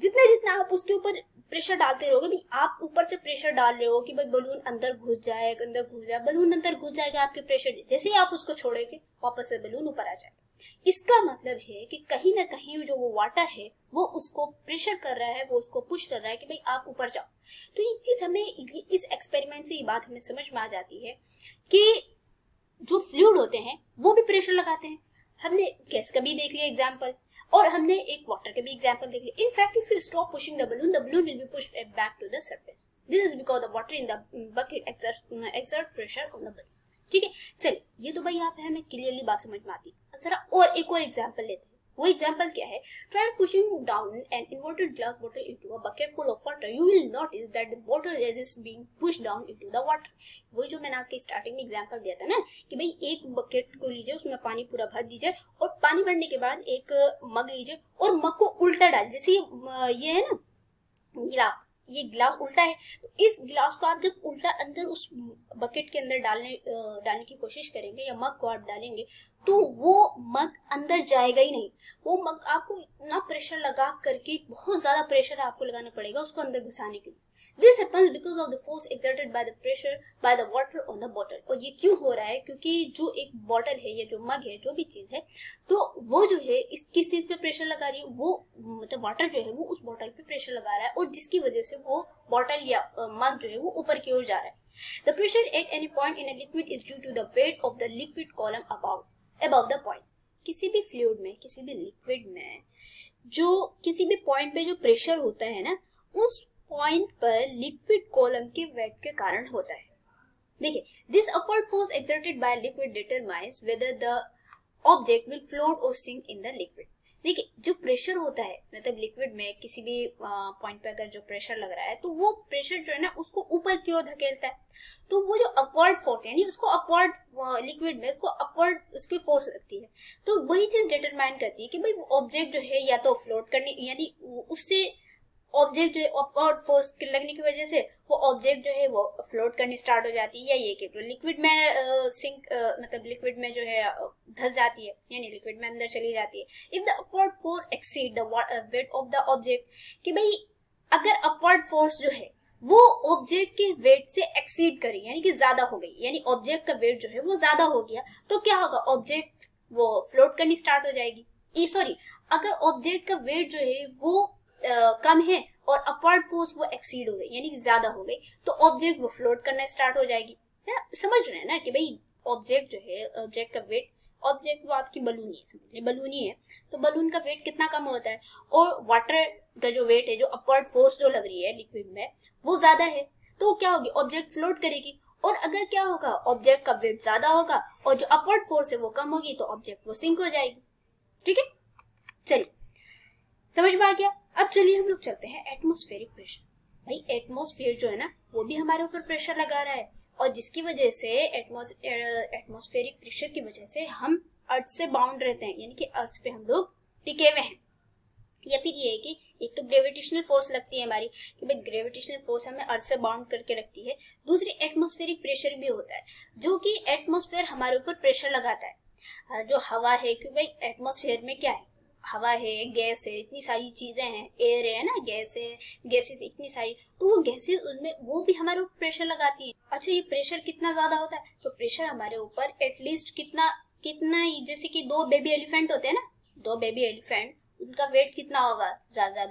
A: जितना आप उसके ऊपर pressure डालते रहोगे, भाई आप ऊपर से प्रेशर डाल रहे हो कि भाई बलून अंदर घुस जाए, बलून अंदर घुस जाएगा आपके प्रेशर, जैसे ही आप उसको छोड़ेंगे वापस से बलून ऊपर आ जाएगा। इसका मतलब है कि कहीं ना कहीं जो वो वाटर है वो उसको प्रेशर कर रहा है, वो उसको पुश कर रहा है कि भाई आप ऊपर जाओ। तो ये चीज हमें इस एक्सपेरिमेंट से ये बात हमें समझ में आ जाती है कि जो फ्लूइड होते हैं वो भी प्रेशर लगाते हैं। हमने गैस का भी देख लिया एग्जांपल, और हमने एक वाटर का भी एग्जांपल देख लिया। In fact if you stop pushing the balloon will be pushed back to the surface. This is because the water in the bucket exert pressure on the balloon. ठीक है, चलिए ये तो भाई आप हमें क्लियरली बात समझ में आती है। जरा और एक और एग्जांपल लेते हैं। वो एग्जांपल क्या है, try pushing down an inverted glass bottle into a bucket full of water, you will notice that the bottle is being pushed down into the water. वो जो मैंने आपके स्टार्टिंग में एग्जांपल दिया था ना कि भाई एक बकेट को लीजिए, उसमें पानी पूरा भर दीजिए, और पानी भरने के बाद एक मग लीजिए और मग को उल्टा डाल, जैसे ये है ना गिलास, ये गिलास उल्टा है, तो इस गिलास को आप जब उल्टा अंदर उस बकेट के अंदर डालने की कोशिश करेंगे या मग को आप डालेंगे तो वो मग अंदर जाएगा ही नहीं। वो मग आपको इतना प्रेशर लगा करके, बहुत ज्यादा प्रेशर आपको लगाना पड़ेगा उसको अंदर घुसाने के लिए। This happens because of the force exerted by the pressure by the water on the bottle। और ये क्यों हो रहा है? क्योंकि जो एक बॉटल है या जो मग है, जो भी चीज है, तो वो जो है इस किस चीज पे प्रेशर लगा रही है, वो मतलब वाटर जो है वो उस बॉटल पे प्रेशर लगा रहा है, और जिसकी वजह से वो बॉटल या मग जो है वो ऊपर की ओर जा रहा है। The pressure at any point in a liquid is due to the weight of the liquid column above the point। किसी भी फ्लूइड में, किसी भी लिक्विड में जो किसी भी पॉइंट पे जो प्रेशर होता है ना, उस पॉइंट पर लिक्विड कॉलम के वेट के कारण होता है। देखिए, this upward force exerted by liquid determines whether the object will float और सिंक इन द लिक्विड। देखिए, जो प्रेशर होता है, मतलब लिक्विड में किसी भी पॉइंट पे अगर जो प्रेशर लग रहा है तो वो प्रेशर जो है ना उसको ऊपर की ओर धकेलता है। तो वो जो अपवर्ड फोर्स, यानी उसको अपवर्ड, लिक्विड में उसको अपवर्ड उसकी फोर्स लगती है, तो वही चीज डिटरमाइन करती है कि भाई वो ऑब्जेक्ट जो है या तो फ्लोट करने, यानी उससे ऑब्जेक्ट जो है अपवर्ड फोर्स लगने की वजह से वो ऑब्जेक्ट जो है वो फ्लोट करनी स्टार्ट हो जाती है, या ये कि लिक्विड में सिंक मतलब लिक्विड में जो है धस जाती है, यानी लिक्विड में अंदर चली जाती है। If the upward force exceed the weight of the object, कि भाई अगर अपवर्ड फोर्स जो है वो ऑब्जेक्ट के वेट से एक्सीड करी, यानी कि ज्यादा हो गई, यानी ऑब्जेक्ट का वेट जो है वो ज्यादा हो गया, तो क्या होगा? ऑब्जेक्ट वो फ्लोट करनी स्टार्ट हो जाएगी। सॉरी, अगर ऑब्जेक्ट का वेट जो है वो कम है और अपवर्ड फोर्स वो एक्सीड हो गई, यानी कि ज्यादा हो गई, तो ऑब्जेक्ट वो फ्लोट करना स्टार्ट हो जाएगी। समझ रहे हैं ना कि भाई ऑब्जेक्ट जो है, ऑब्जेक्ट का वेट, ऑब्जेक्ट वो आपकी बलून है, समझ लीजिए बलून ही है, तो बलून का वेट कितना कम होता है, और वाटर का जो वेट है, जो अपवर्ड फोर्स जो लग रही है लिक्विड में, वो ज्यादा है, तो क्या होगी? ऑब्जेक्ट फ्लोट करेगी। और अगर क्या होगा? ऑब्जेक्ट का वेट ज्यादा होगा और जो अपवर्ड फोर्स है वो कम होगी, तो ऑब्जेक्ट वो सिंक हो जाएगी। ठीक है, चलिए समझ में आ गया। अब चलिए हम लोग चलते हैं एटमॉस्फेरिक प्रेशर। भाई एटमॉस्फेयर जो है ना वो भी हमारे ऊपर प्रेशर लगा रहा है, और जिसकी वजह से एटमॉस्फेरिक प्रेशर की वजह से हम अर्थ से बाउंड रहते हैं, यानी कि अर्थ पे हम लोग टिके हुए हैं। या फिर ये है कि एक तो ग्रेविटेशनल फोर्स लगती है हमारी, कि भाई ग्रेविटेशनल फोर्स हमें अर्थ से बाउंड करके रखती है। दूसरी एटमॉस्फेरिक प्रेशर भी होता है, जो कि एटमॉस्फेयर हमारे ऊपर प्रेशर लगाता है। जो हवा है, क्योंकि भाई एटमॉस्फेयर में क्या है? हवा है, गैस है, इतनी सारी चीजें हैं, एयर है ना, गैस है, गैसेस इतनी सारी, तो वो गैसेस उनमें वो भी हमारे ऊपर प्रेशर लगाती है। अच्छा, ये प्रेशर कितना ज्यादा होता है? तो प्रेशर हमारे ऊपर एटलीस्ट कितना, जैसे कि 2 बेबी एलिफेंट होते हैं ना, 2 बेबी एलिफेंट, उनका वेट कितना होगा? ज्यादा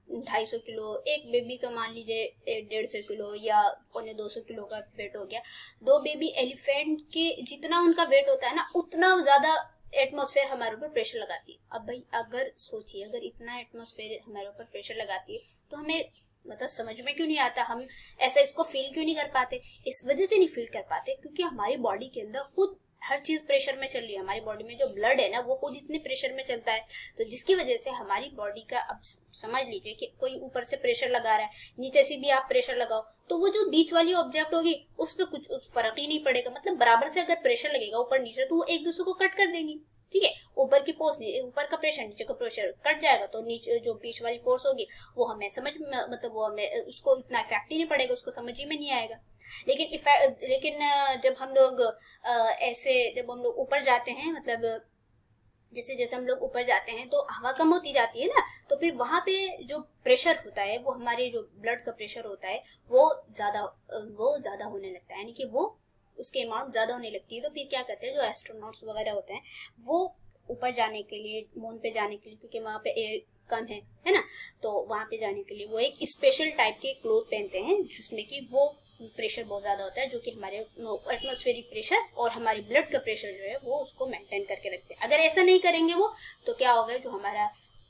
A: 250 किलो, एक बेबी का मान लीजिए 150 किलो या 250 किलो का वेट हो गया। 2 बेबी एलिफेंट के जितना उनका वेट होता है ना, उतना ज्यादा एटमॉस्फेयर हमारे ऊपर प्रेशर लगाती है। अब भाई अगर सोचिए, अगर इतना एटमॉस्फेयर हमारे ऊपर प्रेशर लगाती है तो हमें मतलब समझ में क्यों नहीं आता, हम ऐसा इसको फील क्यों नहीं कर पाते? इस वजह से नहीं फील कर पाते क्योंकि हमारी बॉडी के अंदर खुद हर चीज प्रेशर में चल रही है। हमारी बॉडी में जो ब्लड है ना वो खुद इतने प्रेशर में चलता है, तो जिसकी वजह से हमारी बॉडी का, अब समझ लीजिए कि कोई ऊपर से प्रेशर लगा रहा है, नीचे से भी आप प्रेशर लगाओ, तो वो जो बीच वाली ऑब्जेक्ट होगी उस पर कुछ फर्क ही नहीं पड़ेगा। मतलब बराबर से अगर प्रेशर लगेगा ऊपर नीचे तो वो एक दूसरे को कट कर देंगी। ठीक है, ऊपर की फोर्स, ऊपर का प्रेशर नीचे का प्रेशर कट जाएगा, तो नीचे जो बीच वाली फोर्स होगी वो हमें मतलब वो हमें उसको इतना इफेक्ट ही नहीं पड़ेगा, उसको समझ ही में नहीं आएगा। लेकिन जब हम लोग जब हम लोग ऊपर जाते हैं, मतलब जैसे जैसे हम लोग ऊपर जाते हैं तो हवा कम होती जाती है ना, तो फिर वहां पे जो प्रेशर होता है, वो हमारे जो ब्लड का प्रेशर होता है वो ज्यादा होने लगता है, यानी कि वो उसके अमाउंट ज्यादा होने लगती है। तो फिर क्या करते हैं, जो एस्ट्रोनॉट्स वगैरह होते हैं वो ऊपर जाने के लिए, मून पे जाने के लिए, क्योंकि वहां पे एयर कम है ना, तो वहां पे जाने के लिए वो एक स्पेशल टाइप के क्लोथ पहनते हैं जिसमें कि वो प्रेशर बहुत ज्यादा होता है, जो कि हमारे एटमॉस्फेरिक प्रेशर और हमारी ब्लड का प्रेशर जो है वो उसको मेंटेन करके रखते हैं। अगर ऐसा नहीं करेंगे वो, तो क्या होगा, जो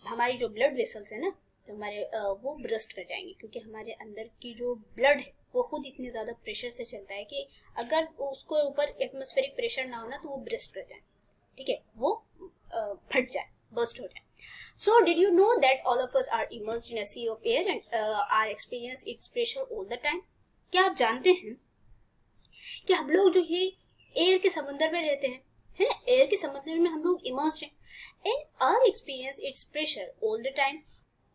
A: हमारी जो ब्लड वेसल्स है ना, तो हमारे वो ब्रस्ट कर जाएंगे, क्योंकि हमारे अंदर की जो ब्लड है वो खुद इतनी ज्यादा प्रेशर से चलता है कि अगर उसको ऊपर एटमॉस्फेरिक प्रेशर ना हो ना तो वो ब्रस्ट कर जाए, ठीक है, वो फट जाए, बर्स्ट हो जाए। So did you know that all of us are immersed in a sea of air and are experience its pressure all the time? क्या आप जानते हैं कि हम लोग जो है एयर के समुद्र में रहते हैं, है ना, एयर के समुद्र में हम लोग इमर्स्ड हैं and are experience its pressure all the time,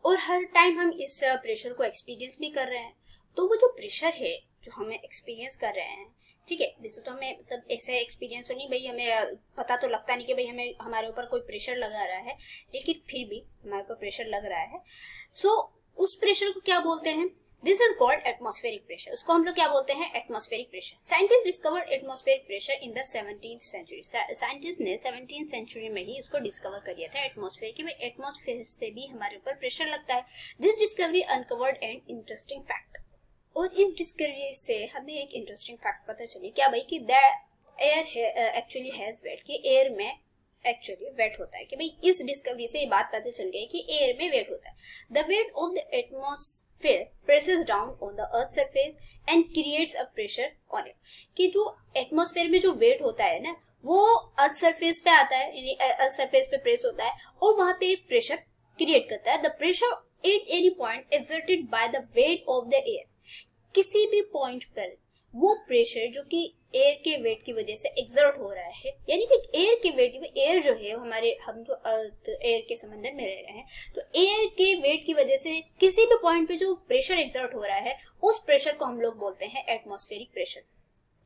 A: और हर टाइम हम इस प्रेशर को एक्सपीरियंस भी कर रहे हैं। तो वो जो प्रेशर है जो हमें एक्सपीरियंस कर रहे हैं, ठीक है। वैसे तो हमें मतलब ऐसे एक्सपीरियंस तो नहीं भाई, हमें पता तो लगता नहीं कि भाई हमें हमारे ऊपर कोई प्रेशर लगा रहा है, लेकिन फिर भी हमारे ऊपर प्रेशर लग रहा है। सो उस प्रेशर को क्या बोलते हैं? This is called atmospheric pressure. उसको हम लोग क्या बोलते हैं? Atmospheric pressure. Scientist discovered atmospheric pressure in the 17th century. Scientist ने 17th सेंचुरी में ही उसको डिस्कवर कर दिया था एटमॉस्फेयर की, एटमॉस्फेयर से भी हमारे ऊपर प्रेशर लगता है। This discovery uncovered an interesting fact. और इस डिस्कवरी से हमें एक इंटरेस्टिंग फैक्ट पता चली, क्या भाई, कि the air actually has weight, कि एयर में एक्चुअली वेट होता है। कि भाई इस डिस्कवरी से ये बात पता चल गई कि एयर में वेट होता है। The weight of the atmosphere presses down on the earth surface and creates a pressure on it. कि जो एटमॉस्फेयर में जो वेट होता है ना, वो अर्थ सरफेस पे आता है, यानी अर्थ सरफेस पे प्रेस होता है और वहां पे प्रेशर क्रिएट करता है। The pressure at any point exerted by the weight of the air. किसी भी पॉइंट पर वो प्रेशर जो कि एयर के वेट की वजह से एक्सर्ट हो रहा है, यानी कि एयर के वेट की, एयर जो है हमारे, हम जो अर्थ एयर के समंदर में रह रहे हैं, तो एयर के वेट की वजह से किसी भी पॉइंट पे जो प्रेशर एक्सर्ट हो रहा है, उस प्रेशर को हम लोग बोलते हैं एटमॉस्फेरिक प्रेशर,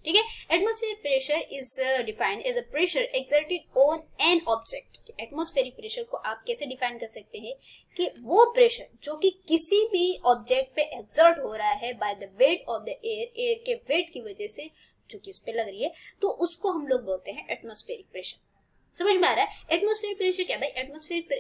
A: ठीक है। Atmospheric pressure is defined as a pressure exerted on an object. Atmospheric pressure को आप कैसे डिफाइन कर सकते हैं? कि वो प्रेशर जो कि किसी भी ऑब्जेक्ट पे एक्सर्ट हो रहा है bye the weight of the air, air के वेट की वजह से जो कि उस पे लग रही है, तो उसको हम लोग बोलते हैं एटमॉस्फेरिक प्रेशर। समझ में आ रहा है? एटमॉस्फेरिक प्रेशर क्या भाई?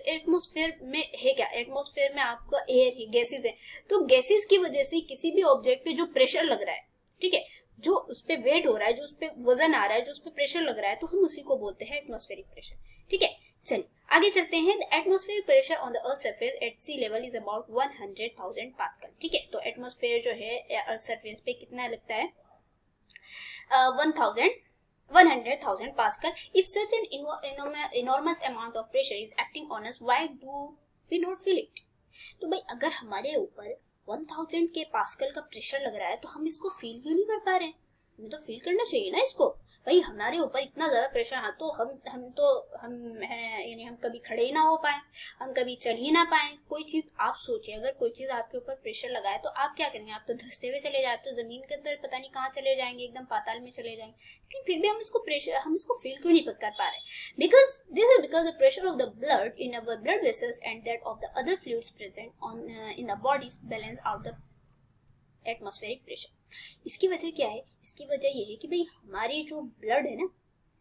A: एटमॉस्फेयर में है क्या? एटमॉस्फेयर में आपका एयर ही, गैसेस है, तो गैसेस की वजह से किसी भी ऑब्जेक्ट पे जो प्रेशर लग रहा है, ठीक है, जो उस पे वेट हो रहा है, जो उस पे वजन आ रहा है, जो उस पे प्रेशर लग रहा है, तो हम उसी को बोलते हैं एटमॉस्फेरिक प्रेशर, ठीक है। चलिए आगे चलते हैं। The atmospheric pressure on the earth surface at sea level is about 100,000 pascal, ठीक है। तो एटमॉस्फेयर जो है अर्थ सरफेस पे कितना लगता है? 100,000 pascal. If such an enormous amount of pressure is acting on us, why do we not feel it? तो भाई अगर हमारे ऊपर 1000 के पास्कल का प्रेशर लग रहा है, तो हम इसको फील क्यों नहीं कर पा रहे हैं? हमें तो फील करना चाहिए ना इसको। भाई हमारे ऊपर इतना ज्यादा प्रेशर है, तो हम यानी हम कभी खड़े ही ना हो पाए, हम कभी चल ही ना पाए। कोई चीज आप सोचिए, अगर कोई चीज आपके ऊपर प्रेशर लगा है, तो आप क्या करेंगे? आप तो धंसते हुए चले जाए, तो जमीन के अंदर पता नहीं कहाँ चले जाएंगे, एकदम पाताल में चले जाएंगे। लेकिन फिर भी हम इसको फील क्यों नहीं कर पा रहे? Because the pressure of the blood in our blood vessels and that of the other fluids present on in the body balance out the atmospheric pressure. इसकी वजह क्या है? इसकी वजह ये है कि भाई हमारे जो ब्लड है ना,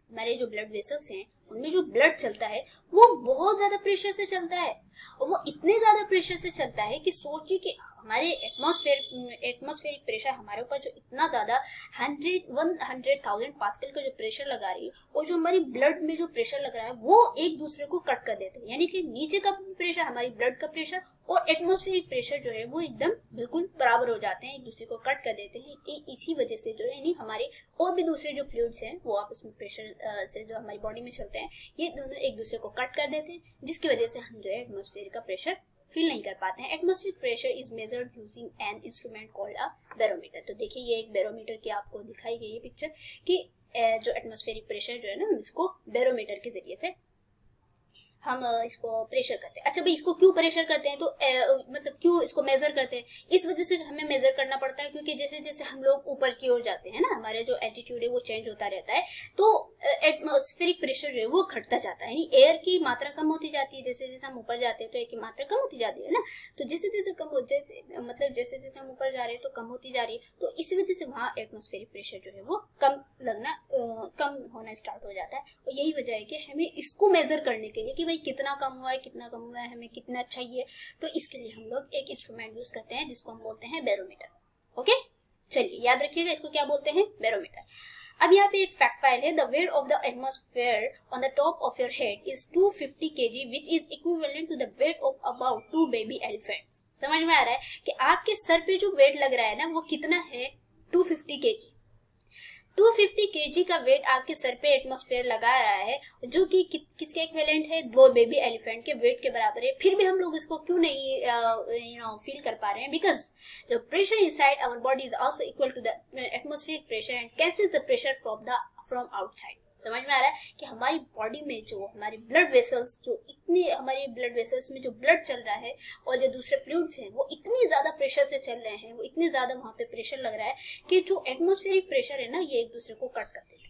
A: हमारे जो ब्लड वेसल्स हैं, उनमें जो ब्लड चलता है वो बहुत ज्यादा प्रेशर से चलता है, और वो इतने ज्यादा प्रेशर से चलता है कि सोचिए कि हमारे एटमॉस्फेरिक प्रेशर हमारे ऊपर जो इतना ज्यादा 100,000 पास्कल का जो प्रेशर लगा रही है, और जो हमारी ब्लड में जो प्रेशर लग रहा है, वो एक दूसरे को कट कर देते हैं। यानी कि नीचे का प्रेशर, हमारी ब्लड का प्रेशर और एटमॉस्फेरिक प्रेशर जो है वो एकदम बिल्कुल बराबर हो जाते हैं, एक दूसरे को कट कर देते हैं। इसी वजह से जो है, यानी हमारे और भी दूसरे जो फ्लूइड्स हैं वो आपस में प्रेशर से जो हमारी बॉडी में चलते हैं, ये दोनों एक दूसरे को कट कर देते हैं, जिसकी वजह से हम जो है एटमॉस्फेयर का प्रेशर फील नहीं कर पाते हैं। Atmospheric pressure is measured using an instrument called a barometer. तो देखिए ये एक बैरोमीटर की आपको दिखाई गई है पिक्चर, कि जो एटमॉस्फेरिक प्रेशर जो है ना, हम इसको बैरोमीटर के जरिए से हम इसको प्रेशर करते हैं। अच्छा भाई इसको क्यों प्रेशर करते हैं? तो मतलब क्यों इसको मेजर करते हैं? इस वजह से हमें मेजर करना पड़ता है, क्योंकि जैसे जैसे हम लोग ऊपर की ओर जाते हैं ना, हमारे जो एल्टीट्यूड है वो चेंज होता रहता है, तो एटमॉस्फेरिक प्रेशर जो है वो घटता जाता है, यानी एयर की मात्रा कम होती जाती है। जैसे जैसे हम ऊपर जाते हैं तो एयर की मात्रा कम होती जाती है ना, तो जैसे जैसे जैसे जैसे हम ऊपर जा रहे हैं तो कम होती जा रही है, तो इस वजह से वहाँ एटमॉस्फेरिक प्रेशर जो है वो कम होना स्टार्ट हो जाता है। और यही वजह है कि हमें इसको मेजर करने के लिए कि भाई कितना कम हुआ है, हमें कितना चाहिए, तो इसके लिए हम लोग एक इंस्ट्रूमेंट यूज करते हैं जिसको हम बोलते हैं बैरोमीटर। ओके, चलिए याद रखिएगा इसको क्या बोलते हैं, बैरोमीटर। अब यहाँ पे एक फैक्ट फाइल है, the weight of the atmosphere on the top of your head is 250 kg which is equivalent to the weight of about 2 baby elephants. समझ में आ रहा है कि आपके सर पे जो वेट लग रहा है ना, वो कितना है? 250 kg। 250 kg का वेट आपके सर पे एटमॉस्फेयर लगा रहा है, जो कि किसके इक्विवेलेंट है? 2 बेबी एलिफेंट के वेट के बराबर है। फिर भी हम लोग इसको क्यों नहीं फील कर पा रहे हैं? Because the pressure inside our body is also equal to the atmospheric pressure and catch the pressure from outside. समझ में आ रहा है कि हमारी बॉडी में जो हमारे ब्लड वेसल्स, जो इतने हमारे ब्लड वेसल्स में जो ब्लड चल रहा है और जो दूसरे फ्लूइड्स हैं वो इतनी ज्यादा प्रेशर से चल रहे हैं, वो इतने ज्यादा वहां पे प्रेशर लग रहा है कि जो एटमॉस्फेरिक प्रेशर है ना, ये एक दूसरे को कट कर देते हैं,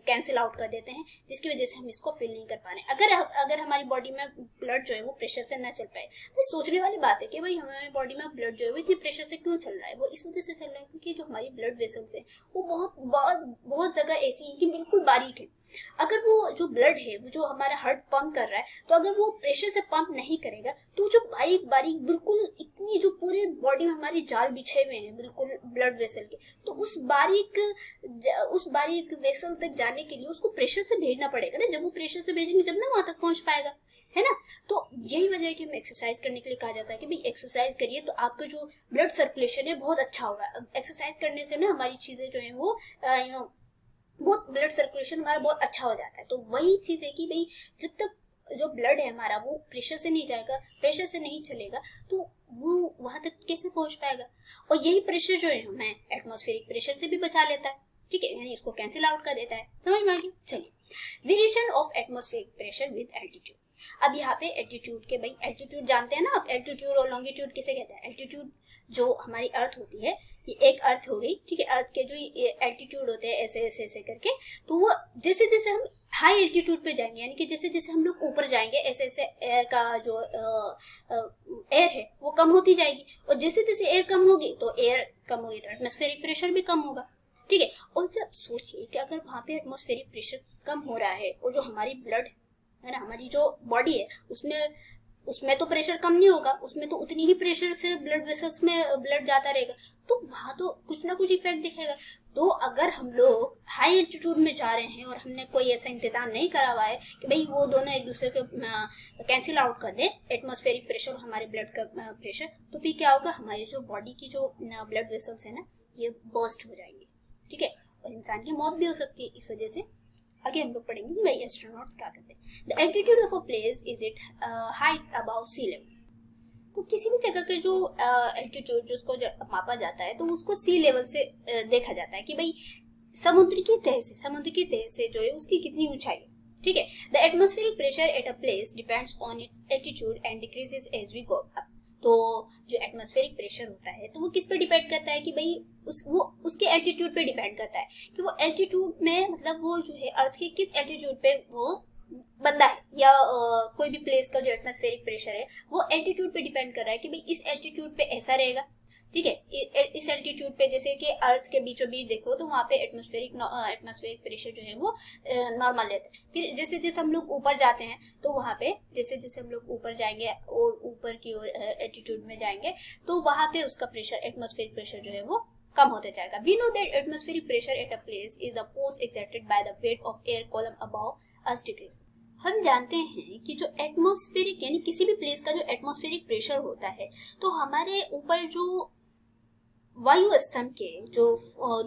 A: कैंसिल आउट कर देते हैं, जिसकी वजह से हम इसको फील नहीं कर पा रहे। अगर हमारी बॉडी में ब्लड जो है वो प्रेशर से ना चल पाए, तो सोचने वाली बात है कि भाई हमारी बॉडी में ब्लड जो है वो इतनी प्रेशर से क्यों चल रहा है। वो इस वजह से चल रहा है क्योंकि जो हमारी ब्लड वेसल्स है वो बहुत बहुत बहुत जगह ऐसी है कि बिल्कुल बारीक है। अगर वो जो ब्लड है वो जो हमारा हार्ट पंप कर रहा है, तो अगर वो प्रेशर से पंप नहीं करेगा तो जो बारीक बारीक बिल्कुल इतनी जो पूरे बॉडी में हमारी जाल बिछे हुए हैं बिल्कुल ब्लड वेसल के, तो उस बारीक वेसल तक जाने के लिए उसको प्रेशर से भेजना पड़ेगा ना। जब वो प्रेशर से भेजेंगे जब ना वहां तक पहुंच पाएगा, है ना। तो यही वजह है कि हमें एक्सरसाइज करने के लिए कहा जाता है कि भाई एक्सरसाइज करिए तो आपका जो ब्लड सर्कुलेशन है बहुत अच्छा होगा। एक्सरसाइज करने से ना हमारी चीजें जो है वो बहुत ब्लड सर्कुलेशन हमारा बहुत अच्छा हो जाता है। तो वही चीज है कि भाई जब तक जो ब्लड है हमारा वो प्रेशर से नहीं जाएगा, प्रेशर से नहीं चलेगा, तो वो वहां तक कैसे पहुंच पाएगा। और यही प्रेशर जो है हमें एटमॉस्फेरिक प्रेशर से भी बचा लेता है, ठीक है, यानी इसको कैंसिल आउट कर देता है। समझ में आ गया। चलिए, variation of atmospheric pressure with altitude. अब यहाँ पे एल्टीट्यूड के, भाई एल्टीट्यूड जानते हैं ना आप, एल्टीट्यूड और लॉन्गिट्यूड किसे कहते हैं। एल्टीट्यूड जो हमारी अर्थ होती है, ये एक अर्थ हो गई, ठीक है। अर्थ के जो एल्टीट्यूड होते हैं ऐसे ऐसे ऐसे करके, तो वो जैसे जैसे हम हाई एल्टीट्यूड पे जाएंगे, यानी कि जैसे जैसे हम लोग ऊपर जाएंगे ऐसे ऐसे एयर का जो एयर है वो कम होती जाएगी, और जैसे जैसे एयर कम होगी तो एयर कम होगी तो एटमॉस्फेरिक प्रेशर भी कम होगा, ठीक है। और जब सोचिए कि अगर वहां पे एटमॉस्फेरिक प्रेशर कम हो रहा है और जो हमारी ब्लड है ना, हमारी जो बॉडी है उसमें तो प्रेशर कम नहीं होगा, उसमें तो उतनी ही प्रेशर से ब्लड वेसल्स में ब्लड जाता रहेगा, तो वहां तो कुछ ना कुछ इफेक्ट दिखेगा। तो अगर हम लोग हाई एल्टीट्यूड में जा रहे हैं और हमने कोई ऐसा इंतजाम नहीं करा हुआ है कि भाई वो दोनों एक दूसरे को कैंसिल आउट कर दे, एटमॉस्फेरिक प्रेशर और हमारे ब्लड का प्रेशर, तो फिर क्या होगा, हमारी जो बॉडी की जो ब्लड वेसल्स है ना ये बर्स्ट हो जाएंगे, ठीक है, और इंसान की मौत भी हो सकती है इस वजह से। आगे हम लोग पढ़ेंगे भाई एस्ट्रोनॉट्स क्या करते हैं। The altitude of a place is it height about sea level. तो किसी भी जगह के जो एल्टीट्यूड जिसको मापा जाता है तो उसको सी लेवल से देखा जाता है कि भाई समुद्र की तह से जो है उसकी कितनी ऊंचाई है, ठीक है। The atmospheric pressure at a place depends on its altitude and decreases as we go up. तो जो एटमॉस्फेरिक प्रेशर होता है तो वो किस पे डिपेंड करता है कि भाई वो उसके एल्टीट्यूड पे डिपेंड करता है कि वो एल्टीट्यूड में, मतलब वो जो है अर्थ के किस एल्टीट्यूड पे वो बंदा है, या कोई भी प्लेस का जो एटमॉस्फेरिक प्रेशर है वो एल्टीट्यूड पे डिपेंड कर रहा है कि भाई इस एल्टीट्यूड पे ऐसा रहेगा, ठीक है। इस एल्टीट्यूड पे जैसे कि अर्थ के बीचों बीच देखो तो वहां पे एटमॉस्फेरिक प्रेशर जो है वो नॉर्मल रहता है। फिर जैसे जैसे हम लोग ऊपर जाते हैं तो वहां पे जैसे जैसे हम लोग ऊपर जाएंगे और ऊपर की ओर एल्टीट्यूड में जाएंगे तो वहां पे उसका प्रेशर, एटमॉस्फेरिक प्रेशर जो है वो कम होता जाएगा। We know that atmospheric pressure at a place is the force exerted by the weight of air column above us decrease. हम जानते हैं कि जो एटमॉस्फेरिक यानी किसी भी प्लेस का जो एटमॉस्फेरिक प्रेशर होता है तो हमारे ऊपर जो वायु स्तंभ के जो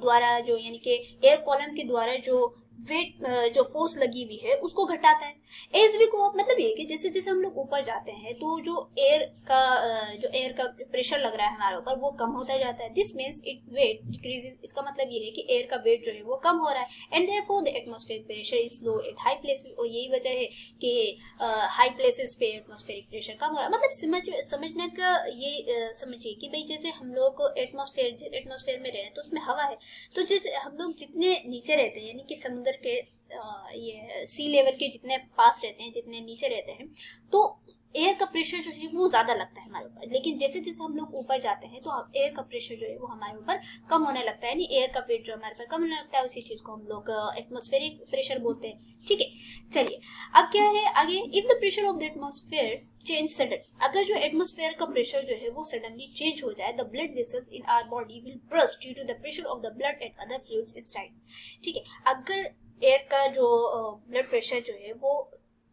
A: द्वारा जो यानी कि एयर कॉलम के द्वारा जो वेट जो फोर्स लगी हुई है उसको घटाता है। एज वी गो अप, मतलब ये कि जैसे जैसे हम लोग ऊपर जाते हैं तो जो एयर का प्रेशर लग रहा है हमारे ऊपर वो कम होता जाता है। This means it weight decreases, इसका मतलब ये है कि एयर का वेट जो है वो कम हो रहा है। And therefore the atmospheric pressure is low at high places, और यही वजह है कि हाई प्लेसेस पे एटमॉस्फेरिक प्रेशर कम हो रहा है। मतलब समझने का ये समझिए कि भाई जैसे हम लोग एटमॉस्फेयर में रहे तो उसमें हवा है, तो जैसे हम लोग जितने नीचे रहते हैं यानी कि समुद्र के ये सी लेवल के जितने पास रहते हैं, जितने नीचे रहते हैं, तो एयर का प्रेशर जो है वो ज्यादा लगता है हमारे ऊपर। लेकिन जैसे जैसे हम लोग ऊपर जाते हैं तो एयर का प्रेशर जो है वो हमारे ऊपर कम होने लगता है, यानी एयर का वेट जो हमारे ऊपर कम होने लगता है, उसी चीज को हम लोग एटमॉस्फेरिक प्रेशर बोलते हैं, ठीक है। चलिए अब क्या है आगे, if the pressure of the atmosphere change sudden, अगर जो एटमॉस्फेयर का प्रेशर जो है वो सडनली चेंज हो जाए, the blood vessels in our body will burst due to the pressure of the blood and other fluids inside, ठीक है। अगर एयर का जो ब्लड प्रेशर जो है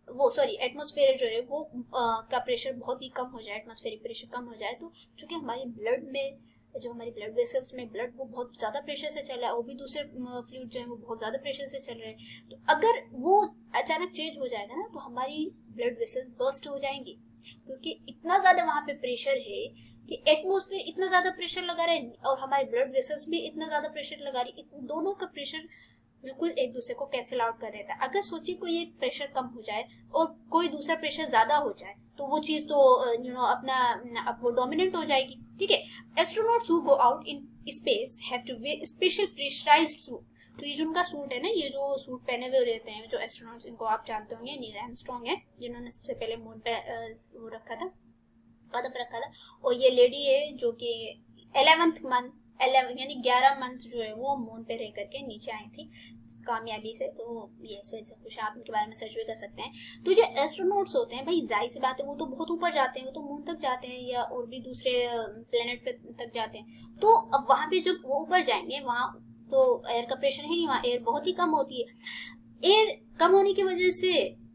A: वो सॉरी एटमॉस्फेयर जो है वो का प्रेशर बहुत ही कम हो जाए, एटमॉस्फेरिक प्रेशर कम हो जाए, तो चूंकि हमारी ब्लड में जो हमारी ब्लड वेसल्स में ब्लड वो बहुत ज्यादा प्रेशर से चल रहा है, वो भी दूसरे फ्लूइड जो है वो बहुत ज्यादा प्रेशर से चल रहे हैं, तो अगर वो अचानक चेंज हो जाएगा ना तो हमारी ब्लड वेसल्स बर्स्ट हो जाएंगी, क्योंकि इतना ज्यादा वहां पे प्रेशर है कि एटमॉस्फेयर इतना ज्यादा प्रेशर लगा रहा है और हमारे ब्लड वेसल्स भी इतना ज्यादा प्रेशर लगा रही है, दोनों का प्रेशर बिल्कुल एक दूसरे को कैंसिल आउट कर देता है। अगर सोचिए कोई एक प्रेशर कम हो जाए और कोई दूसरा प्रेशर ज्यादा हो जाए तो वो चीज तो अपना अब वो डोमिनेंट हो जाएगी, ठीक है। Astronauts who go out in space have to wear special pressurised suit. तो ये जो उनका सूट है ना, ये जो सूट पहने हुए रहते हैं जो एस्ट्रोनॉट्स, इनको आप जानते होंगे, नील आर्मस्ट्रांग है जिन्होंने सबसे पहले मून पे वो रखा था, कदम रखा था। और ये लेडी है जो कि 11th मंथ 11 यानी 11 मंथ जो है वो मून पे रह करके नीचे आई थी कामयाबी से। तो ये सब कुछ आप इनके बारे में सर्च भी कर सकते हैं। तो जो एस्ट्रोनॉट्स होते हैं भाई, जाहिर सी बात है वो तो बहुत ऊपर जाते हैं, वो तो मून तक जाते हैं या और भी दूसरे प्लेनेट पे तक जाते हैं। तो अब वहां पे जब वो ऊपर जाएंगे, वहां तो एयर का प्रेशर है नहीं, वहां एयर बहुत ही कम होती है। एयर कम होने की वजह से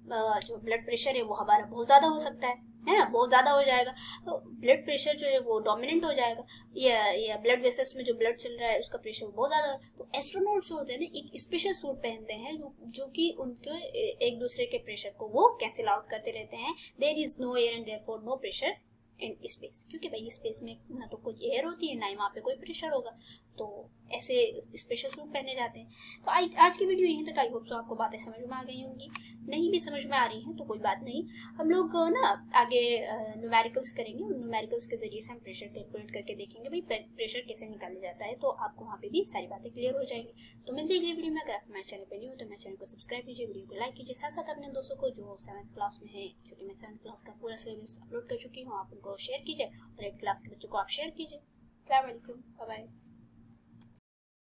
A: जो ब्लड प्रेशर है वो हमारा बहुत ज्यादा हो सकता है ना, बहुत ज्यादा हो जाएगा। तो ब्लड प्रेशर जो है वो डोमिनेंट हो जाएगा, या ब्लड वेसल्स में जो ब्लड चल रहा है उसका प्रेशर बहुत ज्यादा। तो एस्ट्रोनॉट जो होते हैं ना, एक स्पेशल सूट पहनते हैं जो कि उनके एक दूसरे के प्रेशर को वो कैंसिल आउट करते रहते हैं। There is no air and therefore no pressure in space, क्योंकि भाई स्पेस में ना तो कोई एयर होती है ना ही वहाँ पे कोई प्रेशर होगा, तो ऐसे स्पेशल सूट पहने जाते हैं। तो आज की वीडियो यहीं तक। आई होप सो आपको बातें समझ में आ गई होंगी, नहीं भी समझ में आ रही हैं तो कोई बात नहीं, हम लोग ना आगे न्यूमेरिकल्स करेंगे। न्यूमेरिकल्स के जरिए से हम प्रेशर कैलकुलेट करके देखेंगे भाई प्रेशर कैसे निकाला जाता है, तो आपको वहाँ पे भी सारी बातें क्लियर हो जाएंगी। तो मिलते हैं अगली वीडियो में। अगर आप हमारे चैनल पर नहीं हो तो मेरे चैनल को सब्सक्राइब कीजिए, वीडियो को लाइक कीजिए, साथ साथ अपने दोस्तों को जो 7th क्लास में है, क्योंकि मैं 7th क्लास का पूरा सिलेबस अपलोड कर चुकी हूँ, आप उनको शेयर कीजिए और 8th क्लास के बच्चों को आप शेयर कीजिए। अस्सलाम वालेकुम, बाय बाय।